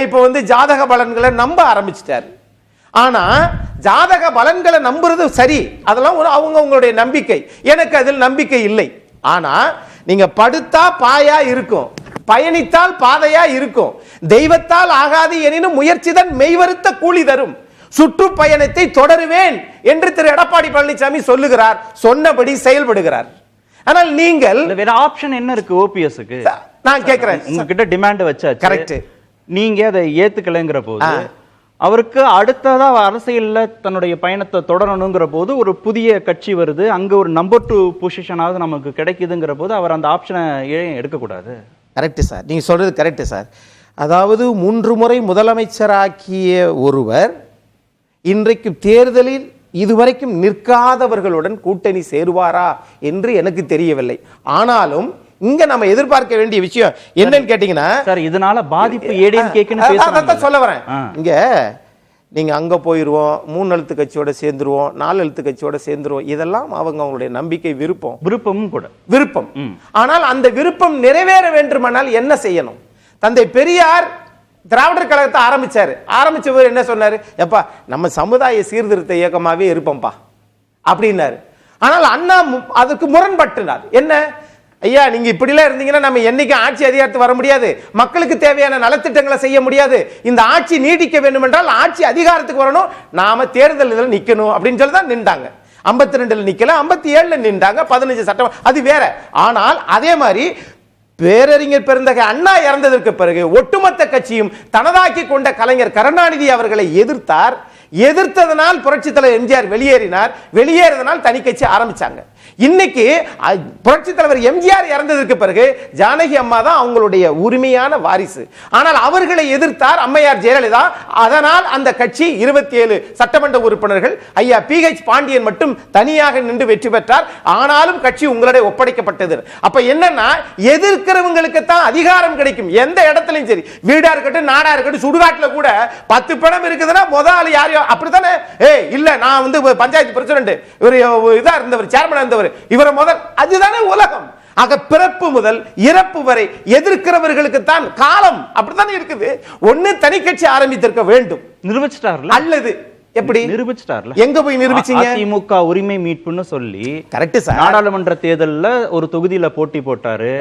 இப்போ ஜாதக பலன்களை நம்ப ஆரம்பிச்சிட்டாரு. ஆனா ஜாதக பலன்களை நம்புறது சரி, அதெல்லாம் அவங்களுடைய நம்பிக்கை. எனக்கு அதில் நம்பிக்கை இல்லை. ஆனா நீங்க படுத்தா பாயா இருக்கும், பயணித்தால் பாதையா இருக்கும். தெய்வத்தால் ஆகாது எனினும் முயற்சிதான் மெய்வருத்த கூலி தரும். சுற்றுப்பயணத்தை தொடருவேன் என்று திரு எடப்பாடி பழனிசாமி சொல்லுகிறார், சொன்னபடி செயல்படுகிறார். ஆனால் நீங்கள் வேற ஆப்ஷன் என்ன இருக்கு ஓபிஎஸ்க்கு? நான் கேட்கிறேன், உங்ககிட்ட டிமாண்ட் வச்சாச்சு, கரெக்ட், நீங்க அதை ஏத்துக்கலைங்கிற போது அவருக்கு அடுத்ததா அரசியல்ல தன்னுடைய பயணத்தை தொடரணுங்கிற போது ஒரு புதிய கட்சி வருது, அங்க ஒரு நம்பர் 2 பொசிஷனாவது நமக்கு கிடைக்குதுங்கிற போது அவர் அந்த ஆப்ஷனை ஏன் எடுக்கக்கூடாது? கரெக்ட் சார், நீங்க சொல்றது கரெக்ட் சார். அதாவது 3 முறை முதலமைச்சராக்கிய ஒருவர் இன்றைக்கு தேர்தலில் இதுவரைக்கும் நிற்காதவர்களுடன் கூட்டணி சேருவாரா என்று எனக்கு தெரியவில்லை. ஆனாலும் இங்க நம்ம எதிர்பார்க்க வேண்டிய விஷயம் என்னன்னு கேட்டீங்கன்னா, சார் இதனால பாதிப்பு ஏடிஎம்கேக்குன்னு சொல்ல வரேன். இங்க நீங்க அங்க போயிருவோம், 3 எழுத்து கட்சியோட சேர்ந்துருவோம், 4 எழுத்து கட்சியோட சேர்ந்துருவோம், இதெல்லாம் அவங்களுடைய நம்பிக்கை, விருப்பமும் கூட விருப்பம். ஆனால் அந்த விருப்பம் நிறைவேற வேண்டுமானால் என்ன செய்யணும்? தந்தை பெரியார் திராவிடர் கழகத்தை ஆரம்பிச்சவர் என்ன சொன்னாரு? எப்பா நம்ம சமுதாய சீர்திருத்த இயக்கமாவே இருப்போம்பா அப்படின்னாரு. ஆனால் அண்ணா அதுக்கு முரண்பட்டுனார். என்ன ஐயா, நீங்க இப்படிலாம் இருந்தீங்கன்னா நம்ம என்னைக்கு ஆட்சி அதிகாரத்துக்கு வர முடியாது, மக்களுக்கு தேவையான நலத்திட்டங்களை செய்ய முடியாது. இந்த ஆட்சி நீடிக்க வேண்டும் என்றால் ஆட்சி அதிகாரத்துக்கு வரணும், நாம தேர்தலில் நிக்கணும் அப்படின்னு சொல்லி தான் நின்றாங்க. 52 நிக்கல, 57 நின்றாங்க, 15 சட்டம், அது வேற. ஆனால் அதே மாதிரி பேரறிஞர் பெருந்தகை அண்ணா இறந்ததற்கு பிறகு ஒட்டுமொத்த கட்சியும் தனதாக்கி கொண்ட கலைஞர் கருணாநிதி அவர்களை எதிர்த்தார். எதிர்த்ததனால் புரட்சி தலைவர் எம்ஜிஆர் வெளியேறினால் தனி கட்சி ஆரம்பிச்சாங்க. இன்னைக்கு புரட்சி தலைவர் எம்ஜிஆர் இறந்ததற்கு பிறகு ஜானகி அம்மா தான் அவங்களுடைய உரிமையான வாரிசு. ஆனால் அவர்களை எதிர்த்தார் அம்மையார் ஜெயலலிதா. அதனால் அந்த கட்சி 27 சட்டமன்ற உறுப்பினர்கள், ஐயா PH பாண்டியன் மட்டும் தனியாக நின்று வெற்றி பெற்றார். ஆனாலும் கட்சி உங்களிடம் ஒப்படைக்கப்பட்டது. அப்ப என்னன்னா, எதிர்க்கிறவங்களுக்கு தான் அதிகாரம் கிடைக்கும். எந்த இடத்துலயும் சரி, வீடா இருக்கட்டும், நாடா இருக்கட்டும், சுடுகாட்டுல கூட 10 பணம் இருக்குதுன்னா முதல் யாரையோ அப்படித்தானே, இல்ல நான் பஞ்சாயத்து பிரசிடென்ட், இவர் இதா இருந்தவர், சேர்மனா இருந்தவர், இவரை முதல், அதுதானே உலகம். ஆக பிறப்பு முதல் இறப்பு வரை எதிர்க்கிறவர்களுக்கு தான் காலம் அப்படித்தானே இருக்குது. ஒண்ணு தனி கட்சி ஆரம்பித்திருக்க வேண்டும், நிரூபிச்சிட்டார்ல, அல்லது எப்படி நிரூபிச்சிட்டார்ல? எங்க போய் நிரூபிச்சீங்க? அதிமுக உரிமை மீட்புன்னு சொல்லி கரெக்ட் சார், நாடாளுமன்ற தேர்தல்ல ஒரு தொகுதியில போட்டி போட்டாரு.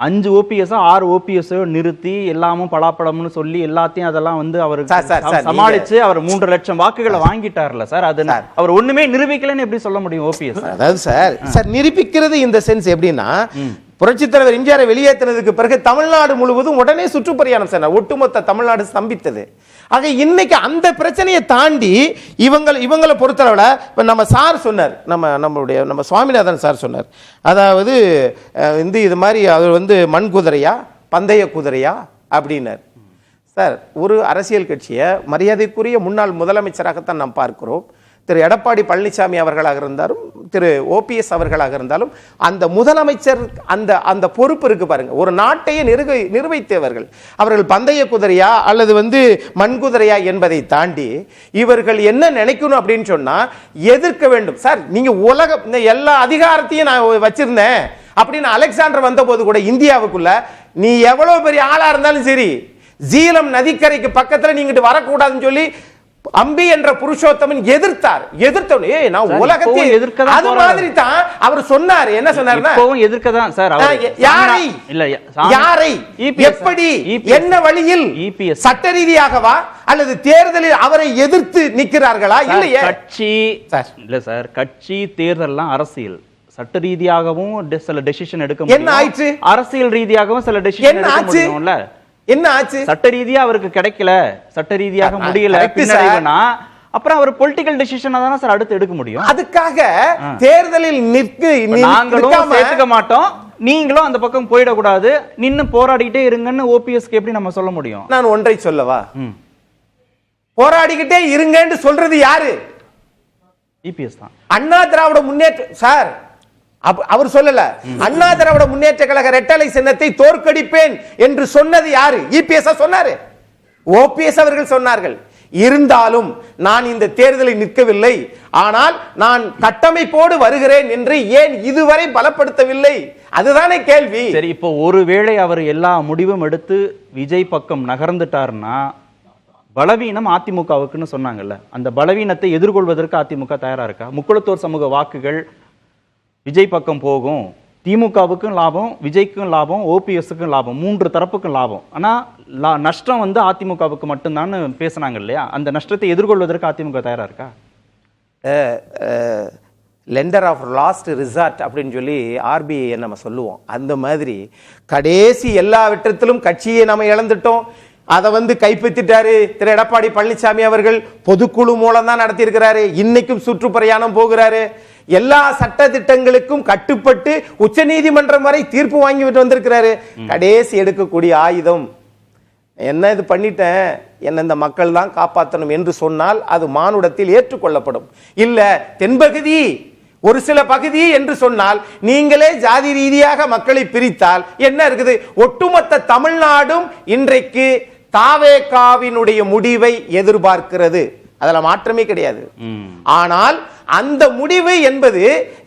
5 OPS 6 OPS நிறுத்தி எல்லாமும் பலாப்பழம்னு சொல்லி எல்லாத்தையும் அதெல்லாம் அவருக்கு சமாளிச்சு அவர் 3 லட்சம் வாக்குகளை வாங்கிட்டார்ல சார். அது அவர் ஒண்ணுமே நிரூபிக்கலன்னு எப்படி சொல்ல முடியும் ஓபிஎஸ்? அதாவது சார் நிரூபிக்கிறது இந்த சென்ஸ் எப்படின்னா, புரட்சி தலைவர் எம்ஜிஆரை வெளியேற்றினதுக்கு பிறகு தமிழ்நாடு முழுவதும் உடனே சுற்றுப்பயணம் சென்றார். ஒட்டுமொத்த தமிழ்நாடு ஸ்தம்பித்தது. ஆக இன்னைக்கு அந்த பிரச்சனையை தாண்டி இவங்களை பொறுத்தளவுல இப்ப நம்ம சார் சொன்னார், நம்ம சுவாமிநாதன் சார் சொன்னார், அதாவது இது மாதிரி அவர் மண் குதிரையா பந்தய குதிரையா அப்படின்னார். சார், ஒரு அரசியல் கட்சியை மரியாதைக்குரிய முன்னாள் முதலமைச்சராகத்தான் நாம் பார்க்கிறோம். திரு எடப்பாடி பழனிசாமி அவர்களாக இருந்தாலும் திரு OPS அவர்களாக இருந்தாலும் அந்த முதலமைச்சர் அந்த பொறுப்பு இருக்கு பாருங்க. ஒரு நாட்டையே நிர்வகித்தவர்கள். அவர்கள் பந்தய குதிரையா அல்லது மண் குதிரையா என்பதை தாண்டி இவர்கள் என்ன நினைக்கணும் அப்படின்னு சொன்னா, எதிர்க்க வேண்டும். சார், நீங்க எல்லா அதிகாரத்தையும் நான் வச்சிருந்தேன் அப்படின்னு அலெக்சாண்டர் வந்த போது கூட இந்தியாவுக்குள்ள நீ எவ்வளவு பெரிய ஆளா இருந்தாலும் சரி, ஜீலம் நதிக்கரைக்கு பக்கத்துல நீங்க வரக்கூடாதுன்னு சொல்லி அம்பி என்ற புருஷோத்தமன் எதிர்த்தவனே நான் உலகத்தை அது மாதிரி தான் அவர் சொன்னார். என்ன சொன்னார்னா, எதிர்க்கதான் சார். யாரை எப்படி என்ன வழியில் சட்ட ரீதியாகவா அல்லது தேர்தலில் அவரை எதிர்த்து நிற்கிறார்களா? இல்லையே, கட்சி இல்ல சார், கட்சி தேர்தல்லாம் அரசியல். சட்ட ரீதியாகவும் சில டெசிஷன் எடுக்க முடியும். என்ன ஆயிற்று? அரசியல் ரீதியாகவும் சில டெசிஷன் எடுக்க முடியும்ல. என்ன ஆச்சு? சட்ட ரீதியா அவருக்கு கிடைக்கல, சட்ட ரீதியாக முடியல, பின்னடைவுனா அப்புறம் அவர் பொலிட்டிக்கல் டெசிஷன் தானே சார் அடுத்து எடுக்க முடியும். அதுக்காக தேர்தலில் நாங்களும் சேர்த்துக்க மாட்டோம், நீங்களும் அந்த பக்கம் போயிடக்கூடாது, நின்னு போராடிக்கிட்டே இருங்கன்னு ஓபிஎஸ்க்கு எப்படி நம்ம சொல்ல முடியும்? நான் ஒன்றை சொல்லவா, போராடிக்கிட்டே இருங்கன்னு சொல்றது யாரு? இபிஎஸ் தான். அண்ணா திராவிட முன்னேற்ற சார் அவர் சொல்லல. அண்ணா திராவிட முன்னேற்ற கழக ரெட்டலை சின்னத்தை தோற்கடிப்பேன் என்று சொன்னது யாரு? இபிஎஸ் சொன்னாரு, ஓபிஎஸ் அவர்கள் சொன்னார்கள். இருந்தாலும் நான் இந்த தேர்தலில் நிற்கவில்லை, ஆனால் நான் கட்டமைப்போடு வருகிறேன் என்று ஏன் இதுவரை பலப்படுத்தவில்லை? அதுதானே கேள்வி. சரி, இப்போ ஒருவேளை அவர் எல்லா முடிவும் எடுத்து விஜய் பக்கம் நகர்ந்துட்டாருன்னா பலவீனம் அதிமுகவுக்குன்னு சொன்னாங்கல்ல, அந்த பலவீனத்தை எதிர்கொள்வதற்கு அதிமுக தயாரா இருக்கா? முக்குளத்தோர் சமூக வாக்குகள் விஜய் பக்கம் போகும், திமுகவுக்கும் லாபம், விஜய்க்கும் லாபம், ஓபிஎஸ்க்கும் லாபம், மூன்று தரப்புக்கும் லாபம். ஆனா நஷ்டம் வந்து அதிமுகவுக்கு மட்டும்தான் பேசினாங்க இல்லையா? அந்த நஷ்டத்தை எதிர்கொள்வதற்கு அதிமுக தயாரா இருக்கா? லெண்டர் ஆஃப் லாஸ்ட் ரிசார்ட் அப்படின்னு சொல்லி ஆர்பிஐ நம்ம சொல்லுவோம். அந்த மாதிரி கடைசி எல்லா வெற்றத்திலும் கட்சியை நம்ம இழந்துட்டோம். அதை வந்து கைப்பற்றிட்டாரு திரு எடப்பாடி பழனிசாமி அவர்கள். பொதுக்குழு மூலம் தான் நடத்தியிருக்கிறாரு. இன்னைக்கும் சுற்றுப்பிரயாணம் போகிறாரு. எல்லா சட்ட திட்டங்களுக்கும் கட்டுப்பட்டு உச்ச நீதிமன்றம் வரை தீர்ப்பு வாங்கிவிட்டு வந்திருக்கிறாரு. கடைசி எடுக்கக்கூடிய ஆயுதம் என்ன, இது பண்ணிட்டேன், என்ன இந்த மக்கள் தான் காப்பாற்றணும் என்று சொன்னால் அது மானுடத்தில் ஏற்றுக்கொள்ளப்படும். இல்ல தென்பகுதி ஒரு சில பகுதி என்று சொன்னால் நீங்களே ஜாதி ரீதியாக மக்களை பிரித்தால் என்ன இருக்குது? ஒட்டுமொத்த தமிழ்நாடும் இன்றைக்கு தாவேகாவினுடைய முடிவை எதிர்பார்க்கிறது. அதுல மாற்றமே கிடையாது. ஆனால் அந்த முடிவு என்பது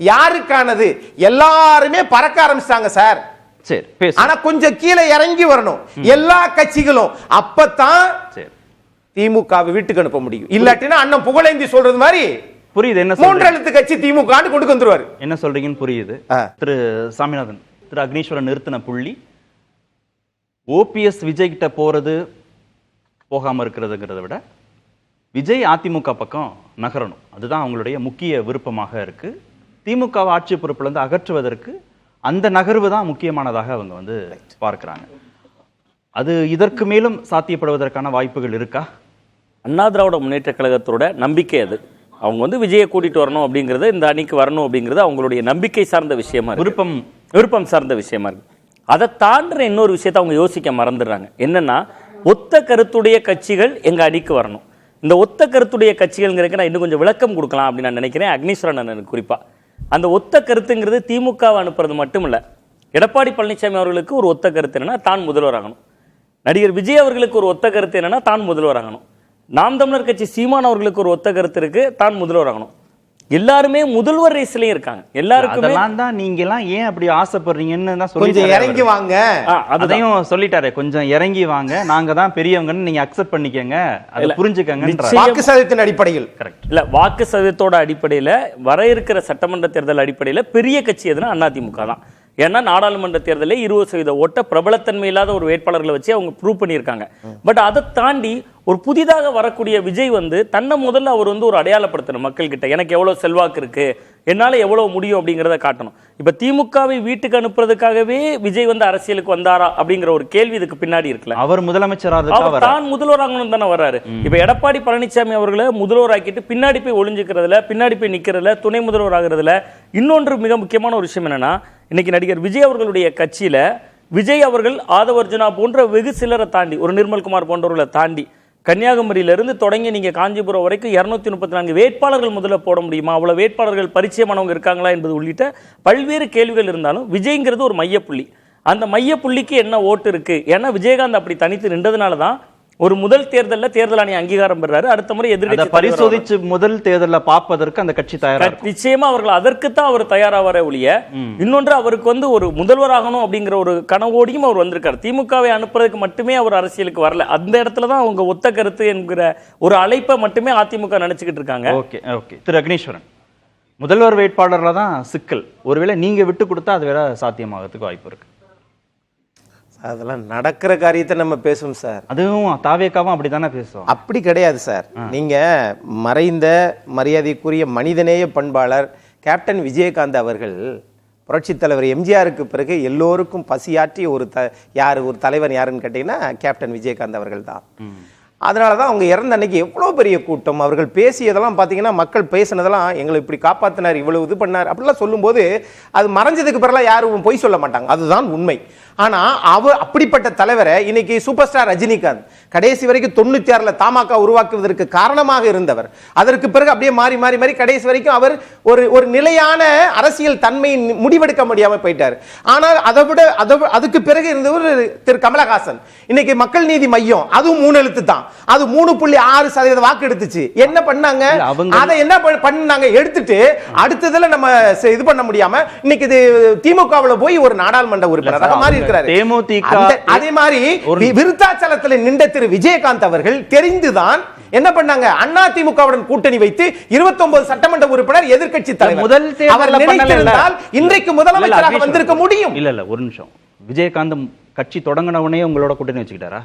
யாருக்கானது? எல்லாருமே பறக்க ஆரம்பிச்சாங்க சார். சரி, ஆனா கொஞ்சம் கீழே இறங்கி வரணும் எல்லா கட்சிகளும். அப்பதான் திமுக வீட்டுக்கு அனுப்ப முடியும். இல்லாட்டினா அண்ணன் புகழேந்தி சொல்றது மாதிரி புரியுது. என்ன மூன்று எழுத்து கட்சி திமுக கொண்டு வந்துருவாரு. என்ன சொல்றீங்கன்னு புரியுது. திரு சாமிநாதன், திரு அக்னீஸ்வரன் நிறுத்தின புள்ளி ஓபிஎஸ் விஜய் கிட்ட போறது போகாம இருக்கிறதுங்கிறத விட விஜய் அதிமுக பக்கம் நகரணும், அதுதான் அவங்களுடைய முக்கிய விருப்பமாக இருக்கு. திமுக ஆட்சி பொறுப்புல இருந்து அகற்றுவதற்கு அந்த நகர்வு தான் முக்கியமானதாக அவங்க வந்து பார்க்கிறாங்க. அது இதற்கு மேலும் சாத்தியப்படுவதற்கான வாய்ப்புகள் இருக்கா? அண்ணா திராவிட முன்னேற்ற கழகத்தோட நம்பிக்கை அது. அவங்க வந்து விஜயை கூட்டிட்டு வரணும் அப்படிங்கிறது, இந்த அணிக்கு வரணும் அப்படிங்கிறது அவங்களுடைய நம்பிக்கை சார்ந்த விஷயமா இருக்கு, விருப்பம் சார்ந்த விஷயமா இருக்கு. அதை தாண்டுற இன்னொரு விஷயத்தை அவங்க யோசிக்க மறந்துடுறாங்க. என்னன்னா, ஒத்த கருத்துடைய கட்சிகள் எங்க அணிக்கு வரணும். இந்த ஒத்த கருத்துடைய கட்சிகள்ங்கிறதுக்கு நான் இன்னும் கொஞ்சம் விளக்கம் கொடுக்கலாம் அப்படின்னு நான் நினைக்கிறேன். அக்னீஸ்வரன் அண்ணனுக்கு குறிப்பா அந்த ஒத்த கருத்துங்கிறது திமுகவை அனுப்புறது மட்டும் இல்ல. எடப்பாடி பழனிசாமி அவர்களுக்கு ஒரு ஒத்த கருத்து என்னன்னா தான் முதல்வராகணும். நடிகர் விஜய் அவர்களுக்கு ஒரு ஒத்த கருத்து என்னன்னா தான் முதல்வராகணும். நாம் தமிழர் கட்சி சீமான் அவர்களுக்கு ஒரு ஒத்த கருத்து இருக்கு, தான் முதல்வராகணும். எல்லாருமே முதல்வர் ரேஸ்லயும் இருக்காங்க. எல்லாருக்குமே தான் நீங்க எல்லாம் ஏன் அப்படி ஆசைப்படுறீங்கன்னு தான் சொல்லி கொஞ்சம் இறங்கி வாங்க, அதையும் சொல்லிட்டாரு. கொஞ்சம் இறங்கி வாங்க, நாங்க தான் பெரியவங்கன்னு நீங்க அக்செப்ட் பண்ணிக்கங்க, அதை புரிஞ்சுக்கங்க. வாக்கு சதவீதத்தின் அடிப்படையில் கரெக்ட் இல்ல, வாக்கு சதவீதத்தோட அடிப்படையில வர இருக்கிற சட்டமன்ற தேர்தல் அடிப்படையில பெரிய கட்சி எதுனா அதிமுக தான். ஏன்னா நாடாளுமன்ற தேர்தலில் 20% ஓட்ட பிரபலத்தன்மை இல்லாத ஒரு வேட்பாளர்களை வச்சு அவங்க ப்ரூவ் பண்ணியிருக்காங்க. பட் அதை தாண்டி ஒரு புதிதாக வரக்கூடிய விஜய் வந்து தன்னை முதல்ல அவர் வந்து ஒரு அடையாளப்படுத்தணும் மக்கள் கிட்ட. எனக்கு எவ்வளவு செல்வாக்கு இருக்கு, என்னால எவ்வளவு முடியும் அப்படிங்கிறத காட்டணும். இப்ப திமுகவை வீட்டுக்கு அனுப்புறதுக்காகவே விஜய் வந்து அரசியலுக்கு வந்தாரா அப்படிங்கிற ஒரு கேள்வி இதுக்கு பின்னாடி இருக்குல்ல. அவர் முதலமைச்சர் தான் முதல்வராகணும் தானே வர்றாரு. இப்ப எடப்பாடி பழனிசாமி அவர்களை முதல்வராக்கிட்டு பின்னாடி போய் ஒளிஞ்சுக்கிறதுல, பின்னாடி போய் நிக்கிறதுல, துணை முதல்வர் ஆகுறதுல இன்னொன்று மிக முக்கியமான ஒரு விஷயம் என்னன்னா, இன்னைக்கு நடிகர் விஜய் அவர்களுடைய கட்சியில விஜய் அவர்கள் ஆதவர்ஜுனா போன்ற வெகு சிலரை தாண்டி, ஒரு நிர்மல்குமார் போன்றவர்களை தாண்டி கன்னியாகுமரியிலிருந்து தொடங்கி நீங்க காஞ்சிபுரம் வரைக்கும் 234 வேட்பாளர்கள் முதல்ல போட முடியுமா? அவ்வளவு வேட்பாளர்கள் பரிச்சயமானவங்க இருக்காங்களா என்பது உள்ளிட்ட பல்வேறு கேள்விகள் இருந்தாலும் விஜய்ங்கிறது ஒரு மையப்புள்ளி. அந்த மையப்புள்ளிக்கு என்ன ஓட்டு இருக்கு? ஏன்னா விஜயகாந்த் அப்படி தனித்து நின்றதுனால தான் ஒரு முதல் தேர்தலில் தேர்தல் ஆணையம் அங்கீகாரம் பெறாரு. அடுத்த முறை எதிர்க்கட்சி பரிசோதிச்சு முதல் தேர்தலில் பார்ப்பதற்கு அந்த கட்சி தயாரா, நிச்சயமா அவர்கள் அதற்குத்தான் அவர் தயாராவார ஒழிய இன்னொன்று அவருக்கு வந்து ஒரு முதல்வராகணும் அப்படிங்கிற ஒரு கனவோடியும் அவர் வந்திருக்காரு. திமுகவை அனுப்புறதுக்கு மட்டுமே அவர் அரசியலுக்கு வரல. அந்த இடத்துல தான் அவங்க ஒத்த கருத்து என்கிற ஒரு அழைப்பை மட்டுமே அதிமுக நினைச்சுக்கிட்டு இருக்காங்க. Okay okay. திரு அக்னீஸ்வரன், முதல்வர் வேட்பாளர்ல தான் சிக்கல். ஒருவேளை நீங்க விட்டு கொடுத்தா அது வேற சாத்தியமாகிறதுக்கு வாய்ப்பு இருக்கு. அதெல்லாம் நடக்கிற காரியத்தை நம்ம பேசுவோம் சார். அதுவும் தாவேக்காவும் அப்படித்தானே பேசுவோம். அப்படி கிடையாது சார். நீங்க மறைந்த மரியாதைக்குரிய மனிதநேய பண்பாளர் கேப்டன் விஜயகாந்த் அவர்கள் புரட்சி தலைவர் எம்ஜிஆருக்கு பிறகு எல்லோருக்கும் பசியாற்றி ஒரு ஒரு தலைவர் யாருன்னு கேட்டீங்கன்னா கேப்டன் விஜயகாந்த் அவர்கள் தான். அதனால தான் அவங்க இறந்த அன்னைக்கு எவ்வளோ பெரிய கூட்டம், அவர்கள் பேசியதெல்லாம் பார்த்தீங்கன்னா, மக்கள் பேசினதெல்லாம் எங்களை இப்படி காப்பாற்றினார், இவ்வளவு இது பண்ணார் அப்படிலாம் சொல்லும்போது அது மறைஞ்சதுக்கு பிறகு யாரும் பொய் சொல்ல மாட்டாங்க. அதுதான் உண்மை. ஆனா அப்படிப்பட்ட தலைவரை இன்னைக்கு சூப்பர் ஸ்டார் ரஜினிகாந்த் கடைசி வரைக்கும் 96ல தமாக உருவாக்குவதற்கு காரணமாக இருந்தவர். அதற்கு பிறகு அப்படியே மாறி மாறி மாறி கடைசி வரைக்கும் அவர் ஒரு நிலையான அரசியல் தன்மையை முடிவெடுக்க முடியாம போயிட்டார். ஆனால் அதுக்கு பிறகு இருந்தவர் திரு கமலஹாசன். இன்னைக்கு மக்கள் நீதி மையம், அதுவும் 3 எழுத்து தான், அது 3.6% வாக்கு எடுத்துச்சு. என்ன பண்ணாங்க? அதை என்ன பண்ணாங்க? எடுத்துட்டு அடுத்ததுல நம்ம இது பண்ண முடியாம இன்னைக்கு இது திமுகவுல போய் ஒரு நாடாளுமன்ற உறுப்பினராக மாறி இருக்கிறார். அதே மாதிரி விருத்தாச்சலத்தில் நின்ற திரு விஜயகாந்த் அவர்கள் தெரிந்துதான் என்ன பண்ணாங்க? அண்ணா திமுகவுடன் கூட்டணி வைத்து 29 சட்டமன்ற உறுப்பினர் எதிர்க்கட்சி தலைவர். முதல் அவர் நினைத்திருந்தால் இன்றைக்கு முதலமைச்சராக வந்திருக்க முடியும். இல்ல ஒரு நிமிஷம், விஜயகாந்த் கட்சி தொடங்கினவனே உங்களோட கூட்டணி வச்சுக்கிட்டாரா?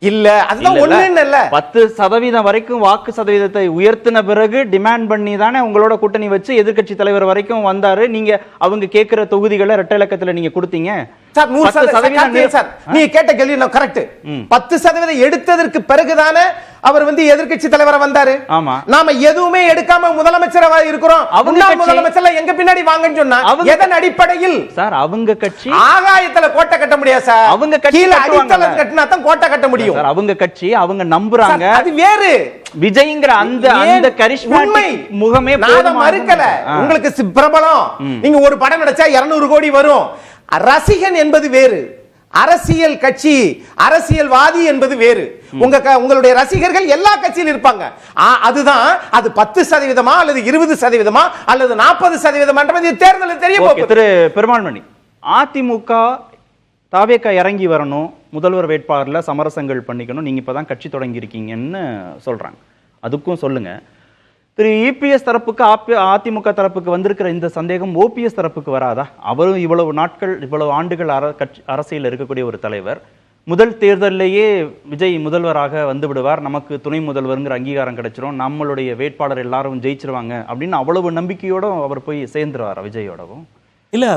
இல்ல, அதுதான் ஒண்ணு இல்ல. 10% வரைக்கும் வாக்கு சதவீதத்தை உயர்த்தின பிறகு டிமாண்ட் பண்ணி தானே உங்களோட கூட்டணி வச்சு எதிர்க்கட்சி தலைவர் வரைக்கும் வந்தாரு. நீங்க அவங்க கேட்கிற தொகுதிகளை இரட்டை இலக்கத்துல நீங்க கொடுத்தீங்க. சார் 100% சார் நீங்க கேட்ட கேள்வி கரெக்ட். 10% எடுத்ததற்கு பிறகுதானே அவர் எதிர்க்கட்சி தலைவரா வந்தாரு. ஆமா, நாம எதுவுமே எடுக்காம முதலமைச்சரா இருக்கிறோம். முதலமைச்சர்ல எங்க பின்னாடி வாங்கன்னு சொன்னா எதன் அடிப்படையில்? சார் அவங்க கட்சி ஆகாயத்துல கோட்டை கட்ட முடியாது சார். அவங்க கீழ அடித்தளம் கட்டினா தான் கோட்டை கட்ட முடியும். அவங்க கட்சி அவங்க நம்புறாங்க. அது வேறு. விஜய்ங்கிற அந்த கரிஷ்மாட்டிக் முகமே நான் மறுக்கல. உங்களுக்கு பிரபலம், நீங்க ஒரு படம் நடிச்சா 200 கோடி வரும். ரசிகன் என்பது வேறு, அரசியல் கட்சி அரசியல்வாதி என்பது வேறு. உங்களுடைய ரசிகர்கள் எல்லா கட்சியிலும் இருப்பாங்க. அதுதான் அது 10% அல்லது 20% அல்லது 40% தேர்தலில் தெரிய போகுது. திரு பெருமாள்மணி, அதிமுக தாவேகா இறங்கி வரணும், முதல்வர் வேட்பாளர்ல சமரசங்கள் பண்ணிக்கணும், நீங்க இப்பதான் கட்சி தொடங்கி இருக்கீங்கன்னு சொல்றாங்க. அதுக்கும் சொல்லுங்க. திரு இபிஎஸ் தரப்புக்கு அதிமுக தரப்புக்கு வந்திருக்கிற இந்த சந்தேகம் ஓபிஎஸ் தரப்புக்கு வராதா? அவரும் இவ்வளவு நாட்கள் இவ்வளவு ஆண்டுகள் அரசியல் இருக்கக்கூடிய ஒரு தலைவர், முதல் தேர்தலிலேயே விஜய் முதல்வராக வந்து விடுவார், நமக்கு துணை முதல்வருங்கிற அங்கீகாரம் கிடைச்சிரும், நம்மளுடைய வேட்பாளர் எல்லாரும் ஜெயிச்சிருவாங்க அப்படின்னு அவ்வளவு நம்பிக்கையோட அவர் போய் சேர்ந்துருவார் விஜயோடவும். இல்லை,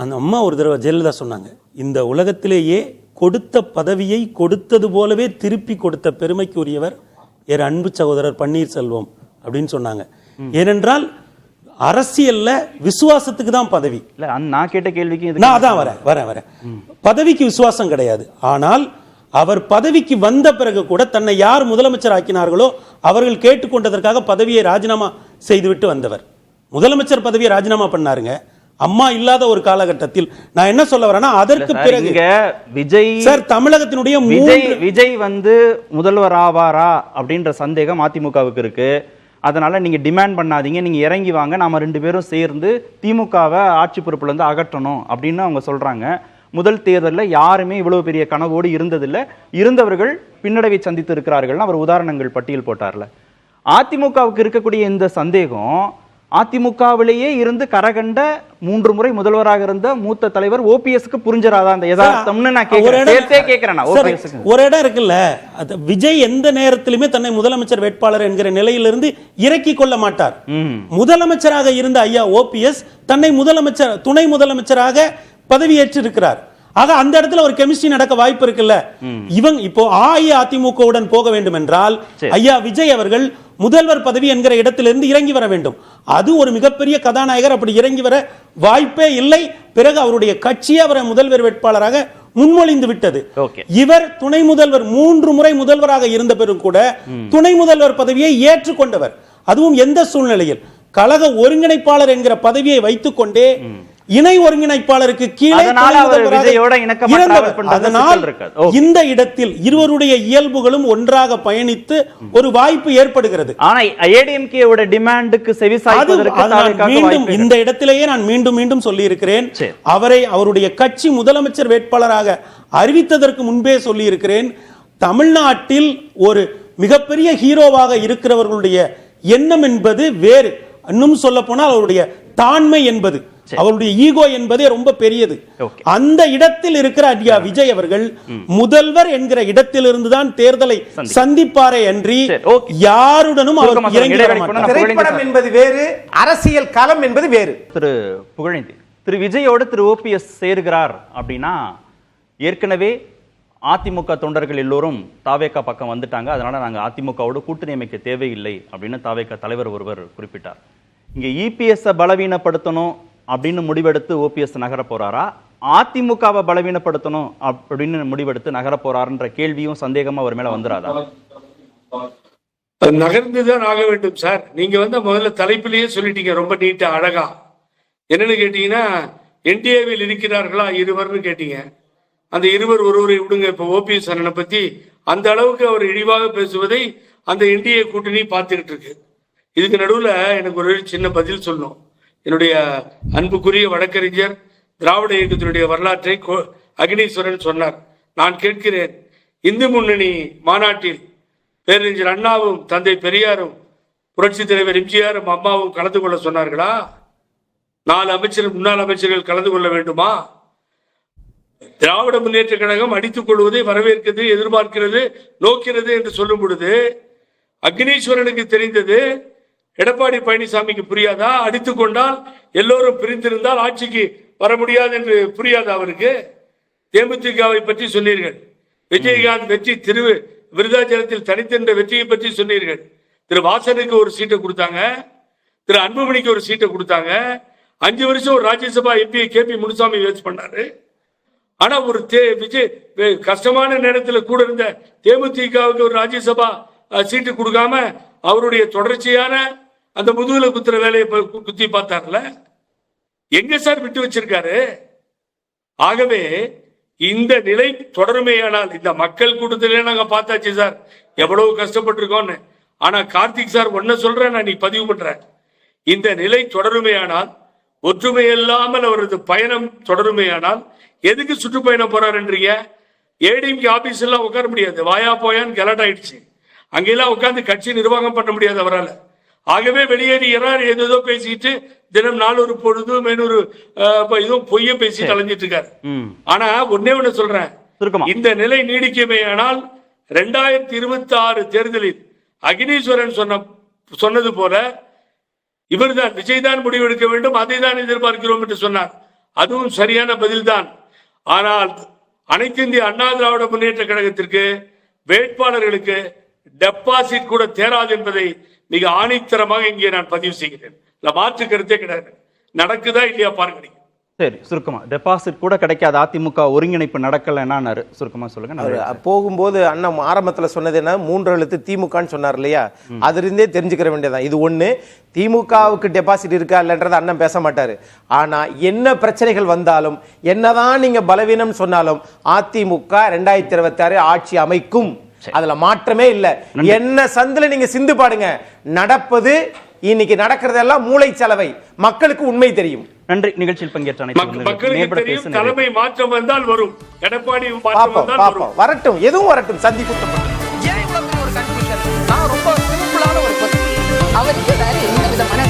அந்த அம்மா ஒரு தடவை ஜெயலலிதா சொன்னாங்க, இந்த உலகத்திலேயே கொடுத்த பதவியை கொடுத்தது போலவே திருப்பி கொடுத்த பெருமைக்குரியவர் என் அன்பு சகோதரர் பன்னீர்செல்வம் அப்படின்னு சொன்னாங்க. ஏனென்றால் அரசியல்ல விசுவாசத்துக்கு தான் பதவி. இல்ல, நான் கேட்ட கேள்விக்கு நான் அதான் வரேன். பதவிக்கு விசுவாசம் கிடையாது. ஆனால் அவர் பதவிக்கு வந்த பிறகு கூட தன்னை யார் முதலமைச்சர் ஆக்கினார்களோ அவர்கள் கேட்டுக்கொண்டதற்காக பதவியை ராஜினாமா செய்துவிட்டு வந்தவர். முதலமைச்சர் பதவியை ராஜினாமா பண்ணாருங்க அம்மா இல்லாத ஒரு காலகட்டத்தில். நான் என்ன சொல்ல வரேன்னா, அதற்கு பிறகு விஜய் சார் தமிழகத்தினுடைய விஜய் முதல்வர் ஆவாரா அப்படின்ற சந்தேகம் அதிமுகவுக்கு இருக்கு. அதனால நீங்க டிமாண்ட் பண்ணாதீங்க, நீங்க இறங்கி வாங்க, நாம 2 பேரும் சேர்ந்து திமுகவை ஆட்சி பொறுப்புல இருந்து அகற்றணும் அப்படின்னு அவங்க சொல்றாங்க. முதல் தேர்தலில் யாருமே இவ்வளவு பெரிய கனவோடு இருந்ததில்லை, இருந்தவர்கள் பின்னடைவை சந்தித்து இருக்கிறார்கள். அவர் உதாரணங்கள் பட்டியல் போட்டார்ல. அதிமுகவுக்கு இருக்கக்கூடிய இந்த சந்தேகம் அதிமுகவிலேயே இருந்து கரகண்ட 3 முறை முதல்வராக இருந்த மூத்த தலைவர் ஓபிஎஸ்க்கு புரிஞ்சராதா அந்த யதார்த்தம்னு நான் கேட்கிறேன். ஒரு இடம் இருக்குல்ல, விஜய் எந்த நேரத்திலுமே தன்னை முதலமைச்சர் வேட்பாளர் என்கிற நிலையிலிருந்து இறக்கி கொள்ள மாட்டார். முதலமைச்சராக இருந்த ஐயா ஓபிஎஸ் தன்னை முதலமைச்சர் துணை முதலமைச்சராக பதவியேற்று இருக்கிறார். ஆக அந்த இடத்துல ஒரு கெமிஸ்ட்ரி நடக்க வாய்ப்பு இருக்குல்ல. இவங்க இப்போ அஇஅதிமுகவுடன் போக வேண்டும் என்றால் ஐயா விஜய் அவர்கள் முதல்வர் பதவி என்கிற இடத்திலிருந்து இறங்கி வர வேண்டும். அது ஒரு மிகப்பெரிய கதாநாயகர், அப்படி இறங்கி வர வாய்ப்பே இல்லை. பிறகு அவருடைய கட்சி அவரை முதல்வர் வேட்பாளராக முன்மொழிந்து விட்டது. இவர் துணை முதல்வர் 3 முறை முதல்வராக இருந்த பிறகு கூட துணை முதல்வர் பதவியை ஏற்றுக்கொண்டவர். அதுவும் எந்த சூழ்நிலையில்? கழக ஒருங்கிணைப்பாளர் என்கிற பதவியை வைத்துக் கொண்டே இணை ஒருங்கிணைப்பாளருக்கு கீழே இந்த இடத்தில் இருவருடைய இயல்புகளும் ஒன்றாக பயணித்து ஒரு வாய்ப்பு ஏற்படுகிறது. இந்த இடத்திலேயே நான் மீண்டும் சொல்லி இருக்கிறேன், அவருடைய கட்சி முதலமைச்சர் வேட்பாளராக அறிவித்ததற்கு முன்பே சொல்லி இருக்கிறேன், தமிழ்நாட்டில் ஒரு மிகப்பெரிய ஹீரோவாக இருக்கிறவர்களுடைய எண்ணம் என்பது வேறு. இன்னும் சொல்ல போனால் அவருடைய தாண்மை என்பது, அவருடைய ஈகோ என்பதே ரொம்ப பெரியது. அந்த இடத்தில் இருக்கிற ஐயா விஜய் அவர்கள் முதல்வர் என்கிற இடத்திலிருந்து தான் தேர்தலை சந்திப்பாரே அன்றி யாருடனும் அவர் இறங்கி வர மாட்டார். திரைப்படம் என்பது வேறு, அரசியல் களம் என்பது வேறு. திரு புகழேந்தி, திரு விஜயோடு திரு ஓபிஎஸ் சேருகிறார் அப்படின்னா ஏற்கனவே அதிமுக தொண்டர்கள் எல்லோரும் தாவேகா பக்கம் வந்துட்டாங்க, அதனால நாங்க அதிமுகவோடு கூட்டணி அமைக்க தேவையில்லை அப்படின்னு தாவேகா தலைவர் ஒருவர் குறிப்பிட்டார். இங்க இபிஎஸ் பலவீனப்படுத்தணும் அப்படின்னு முடிவெடுத்து ஓபிஎஸ் நகர போறாரா, அதிமுகவை பலவீனப்படுத்தணும் அப்படின்னு முடிவெடுத்து நகர போறாருன்ற கேள்வியும் சந்தேகமா அவர் மேல வந்துராதா? நகர்ந்துதான் ஆக வேண்டும் சார். நீங்க முதல்ல தலைப்பிலேயே சொல்லிட்டீங்க ரொம்ப நீட்டா அழகா. என்னன்னு கேட்டீங்கன்னா என்டிஏவில் இருக்கிறார்களா இருவர்னு கேட்டீங்க. அந்த இருவர் ஒருவரை விடுங்க. இப்ப ஓபிஎஸ் அண்ணனை பத்தி அந்த அளவுக்கு அவர் இழிவாக பேசுவதை அந்த என்டிஏ கூட்டணி பார்த்துக்கிட்டு இருக்கு. இதுக்கு நடுவுல எனக்கு ஒரு சின்ன பதில் சொல்லணும். என்னுடைய அன்புக்குரிய வழக்கறிஞர் திராவிட இயக்கத்தினுடைய வரலாற்றை அக்னீஸ்வரன் சொன்னார். நான் கேட்கிறேன், இந்து முன்னணி மாநாட்டில் பேரறிஞர் அண்ணாவும் தந்தை பெரியாரும் புரட்சி தலைவர் எம்ஜிஆரும் அம்மாவும் கலந்து கொள்ள சொன்னார்களா? 4 முன்னாள் அமைச்சர்கள் கலந்து கொள்ள வேண்டுமா? திராவிட முன்னேற்ற கழகம் அடித்துக் கொள்வதை வரவேற்கிறது, எதிர்பார்க்கிறது, நோக்கிறது என்று சொல்லும் பொழுது அக்னீஸ்வரனுக்கு தெரிந்தது எடப்பாடி பழனிசாமிக்கு புரியாதா? அடித்துக் கொண்டால் எல்லோரும் பிரிந்திருந்தால் ஆட்சிக்கு வர முடியாது என்று புரியாதா அவருக்கு? தேமுதிகவை பற்றி சொன்னீர்கள். விஜயகாந்த் வெற்றி விருதாச்சலத்தில் தனித்தென்ற வெற்றியை பற்றி சொன்னீர்கள். திரு வாசனுக்கு ஒரு சீட்டை கொடுத்தாங்க, திரு அன்புமணிக்கு ஒரு சீட்டை கொடுத்தாங்க. 5 வருஷம் ஒரு ராஜ்யசபா எம்பி கேபி முனுசாமி வேஸ்ட் பண்ணாரு. ஆனா ஒரு கஷ்டமான நேரத்தில் கூட இருந்த தேமுதிகவுக்கு ஒரு ராஜ்யசபா சீட்டு கொடுக்காம அவருடைய தொடர்ச்சியான அந்த முதுகுல குத்துற வேலையை குத்தி பார்த்தார்ல. எங்க சார் விட்டு வச்சிருக்காரு? ஆகவே இந்த நிலை தொடருமேயானால், இந்த மக்கள் கூட்டத்திலே நாங்க பார்த்தாச்சு சார் எவ்வளவு கஷ்டப்பட்டிருக்கோம்னு. ஆனா கார்த்திக் சார் ஒன்ன சொல்றேன், நான் நீ பதிவு பண்றேன். இந்த நிலை தொடருமேயானால், ஒற்றுமை இல்லாமல் அவரது பயணம் தொடருமேயானால், எதுக்கு சுற்றுப்பயணம் போறாருன்றீங்க? ஏடிஎம்கே ஆபீஸ் எல்லாம் உட்கார முடியாது, வாயா போயான்னு கலட் ஆயிடுச்சு. அங்கெல்லாம் உட்கார்ந்து கட்சி நிர்வாகம் பண்ண முடியாது அவரால். ஆகவே வெளியேறி ஏதோ பேசிட்டு தினம் 400 பொழுது 400 இதுவும் பொய்ய பேசிட்டு அலைஞ்சிட்டு இருக்காரு. ஆனா ஒண்ணு சொல்றேன், இந்த நிலை நீடிக்குமே ஆனால் 2026 தேர்தலில் அக்னீஸ்வரன் சொன்னது போல இவர்தான் விஜய் தான் முடிவெடுக்க வேண்டும், அதை தான் எதிர்பார்க்கிறோம் என்று சொன்னார். அதுவும் சரியான பதில்தான். ஆனால் அனைத்து இந்திய அண்ணா திராவிட முன்னேற்ற கழகத்திற்கு வேட்பாளர்களுக்கு டெபாசிட் கூட தேராது என்பதை மிக ஆணித்தரமாக இங்கே நான் பதிவு செய்கிறேன். மாற்று கருத்தே கிடையாது. நடக்குதா இல்லையா பாருங்க. சரி, சுருக்கமா டெபாசிட் கூட கிடைக்காது, அதிமுக ஒருங்கிணைப்பு நடக்கலன்னா சுருக்கமா சொல்லுங்க. போகும்போது அண்ணன் ஆரம்பத்துல சொன்னது என்ன, 3 எழுத்து திமுகன்னு சொன்னார் இல்லையா? அதுல இருந்தே தெரிஞ்சுக்கிற வேண்டியதான். இது ஒண்ணு, திமுகவுக்கு டெபாசிட் இருக்கா இல்லைன்றத அண்ணன் பேச மாட்டாரு. ஆனா என்ன பிரச்சனைகள் வந்தாலும், என்னதான் நீங்க பலவீனம் சொன்னாலும், அதிமுக 2026 ஆட்சி அமைக்கும், அதுல மாற்றமே இல்ல. என்ன சந்தில நீங்க சிந்து பாடுங்க, நடப்பது இன்னைக்கு நடக்கிறதெல்லாம் மூளை செலவை. மக்களுக்கு உண்மை தெரியும். நன்றி. நிகழ்ச்சியில் பங்கேற்ற மக்களுக்கு தெரியும். தலைமை மாற்றம் வந்தால் வரும், எடப்பாடி மாற்றம் வந்தால் வரும். வரட்டும், எதுவும் வரட்டும். சந்திப்பு ஏன் இவ்வளவு ஒரு கன்ஃபியூஷன்? நான் ரொம்ப சிம்பிளான ஒரு அவருக்கு வேற எந்த விதமான